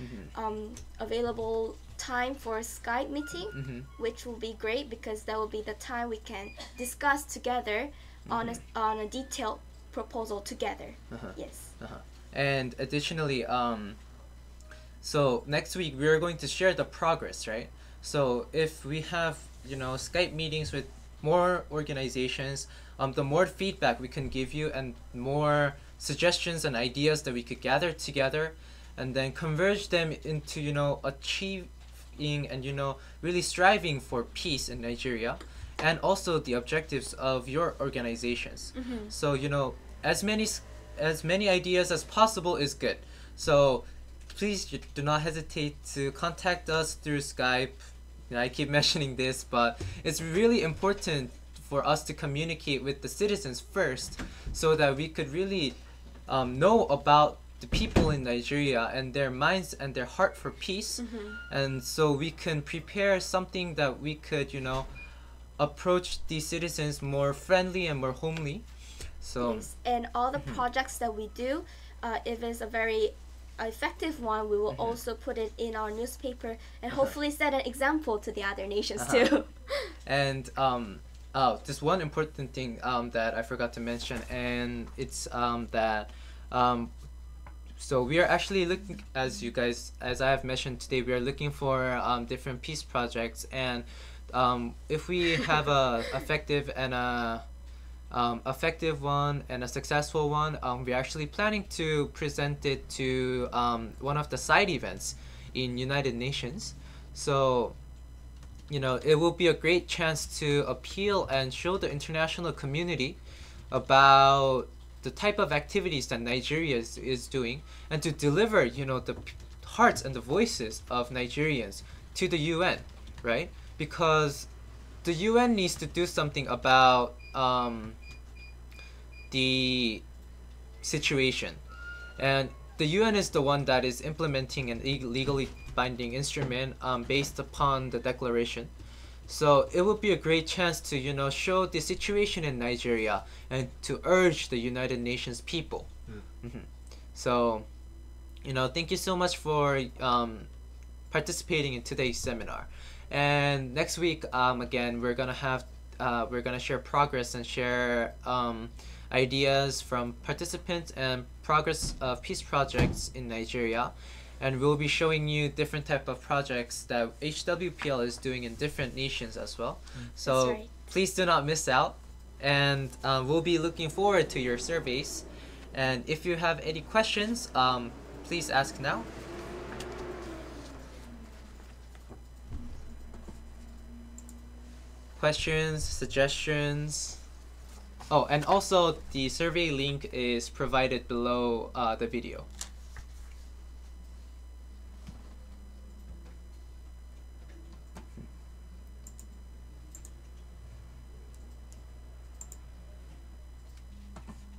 available time for a Skype meeting, which will be great because that will be the time we can discuss together on a detailed proposal together. Yes. And additionally, so next week we are going to share the progress, right? So if we have, you know, Skype meetings with more organizations, the more feedback we can give you and more suggestions and ideas that we could gather together and then converge them into, you know, achieving and, you know, really striving for peace in Nigeria and also the objectives of your organizations. So, you know, as many ideas as possible is good. So please do not hesitate to contact us through Skype. You know, I keep mentioning this, but it's really important for us to communicate with the citizens first so that we could really know about the people in Nigeria and their minds and their heart for peace. And so we can prepare something that we could, you know, approach these citizens more friendly and more homely. So Yes, and all the projects that we do, if it's a very effective one, we will also put it in our newspaper and hopefully set an example to the other nations too. And just one important thing that I forgot to mention, and it's that so we are actually looking, as I have mentioned today, we are looking for different peace projects, and if we have a effective and a effective one and a successful one, we're actually planning to present it to one of the side events in United Nations. So, you know, it will be a great chance to appeal and show the international community about the type of activities that Nigeria is doing, and to deliver, you know, the hearts and the voices of Nigerians to the UN, right? Because the UN needs to do something about the situation, and the UN is the one that is implementing an legally binding instrument based upon the declaration. So it would be a great chance to, you know, show the situation in Nigeria and to urge the United Nations people. So, you know, thank you so much for participating in today's seminar. And next week, again, we're gonna share progress and share ideas from participants and progress of peace projects in Nigeria. And we'll be showing you different type of projects that HWPL is doing in different nations as well. So That's right. please do not miss out. And we'll be looking forward to your surveys. And if you have any questions, please ask now. Questions, suggestions. Oh, and also the survey link is provided below the video.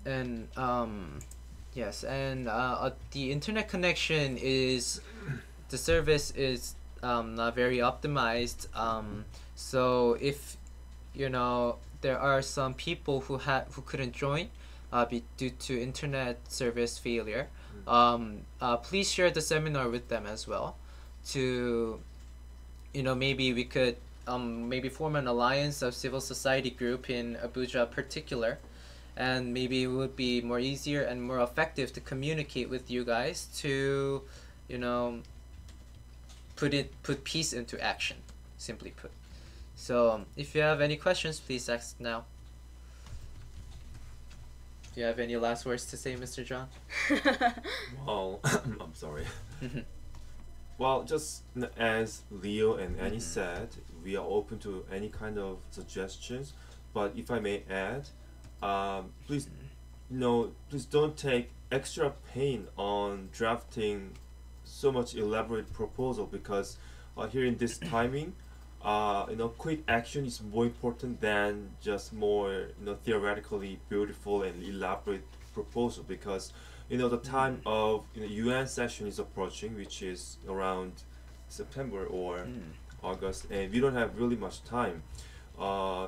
And yes, and the internet connection is, the service is not very optimized. So if, you know, there are some people who couldn't join due to internet service failure, please share the seminar with them as well, to, you know, maybe we could maybe form an alliance of civil society group in Abuja particular, and maybe it would be more easier and more effective to communicate with you guys to, you know, put peace into action, simply put. So if you have any questions, please ask now. Do you have any last words to say, Mr. John? Well, I'm sorry. Well, just as Leo and Annie said, we are open to any kind of suggestions. But if I may add, please, please don't take extra pain on drafting so much elaborate proposal, because here in this timing, quick action is more important than just more, theoretically beautiful and elaborate proposal, because, the time of UN session is approaching, which is around September or August, and we don't have really much time.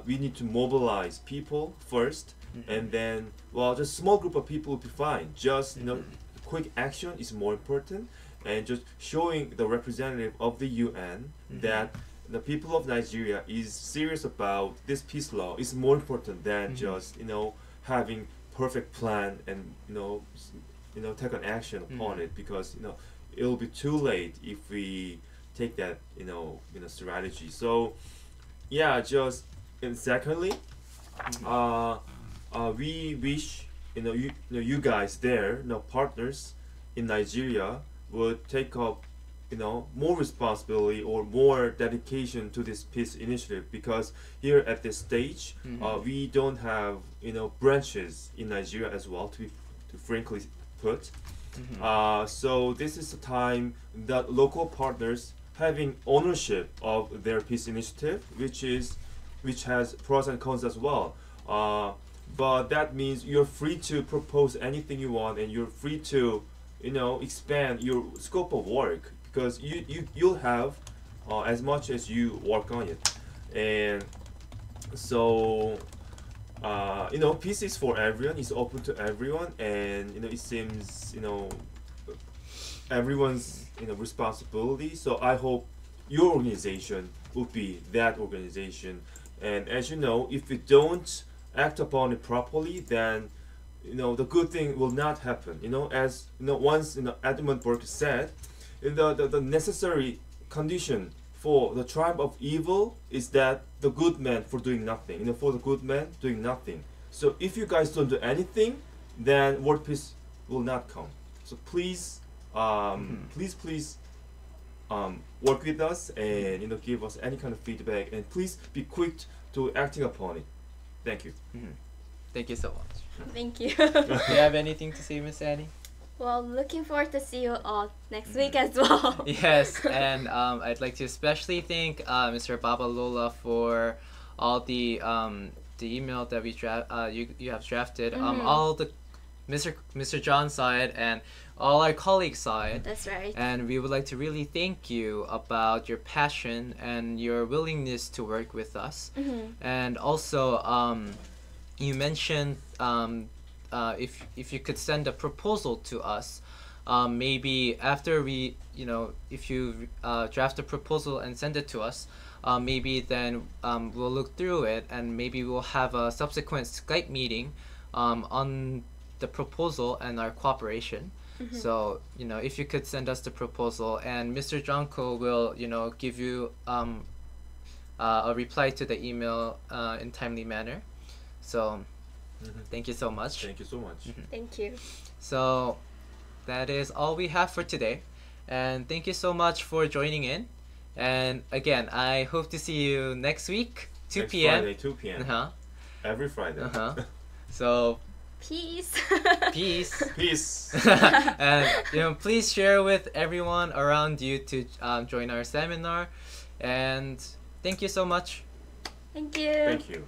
We need to mobilize people first, and then, well, just small group of people will be fine. Just, quick action is more important, and just showing the representative of the UN that the people of Nigeria is serious about this peace law is more important than just, having perfect plan and, take an action upon it, because it'll be too late if we take that strategy. So yeah, just and secondly, we wish you guys there, partners in Nigeria, would take up more responsibility or more dedication to this peace initiative, because here at this stage we don't have branches in Nigeria as well, to frankly put. So this is the time that local partners having ownership of their peace initiative, which has pros and cons as well. But that means you're free to propose anything you want, and you're free to expand your scope of work, because you'll have as much as you work on it. And so peace is for everyone, it's open to everyone, and it seems everyone's responsibility. So I hope your organization will be that organization. And as you know, if we don't act upon it properly, then the good thing will not happen. As once Edmund Burke said, the necessary condition for the triumph of evil is that the good man for doing nothing. For the good man doing nothing. So if you guys don't do anything, then world peace will not come. So please, please work with us, and give us any kind of feedback, and please be quick to acting upon it. Thank you. Thank you so much. Thank you. Do you have anything to say, Miss Annie? Well, looking forward to see you all next week as well. Yes, and I'd like to especially thank Mr. Babalola for all the email that you have drafted. All the Mr. John's side and all our colleagues' side. That's right. And we would like to really thank you about your passion and your willingness to work with us. And also, you mentioned if you could send a proposal to us, maybe after we, if you draft a proposal and send it to us, maybe then we'll look through it, and maybe we'll have a subsequent Skype meeting on the proposal and our cooperation. So if you could send us the proposal, and Mr. Jonko will give you a reply to the email in timely manner. So thank you so much. Thank you so much. Thank you. So that is all we have for today, and thank you so much for joining in. And again, I hope to see you next week, 2 Next p.m. Friday, 2 p.m. Every Friday. So peace. Peace. Peace. And please share with everyone around you to join our seminar. And thank you so much. Thank you. Thank you.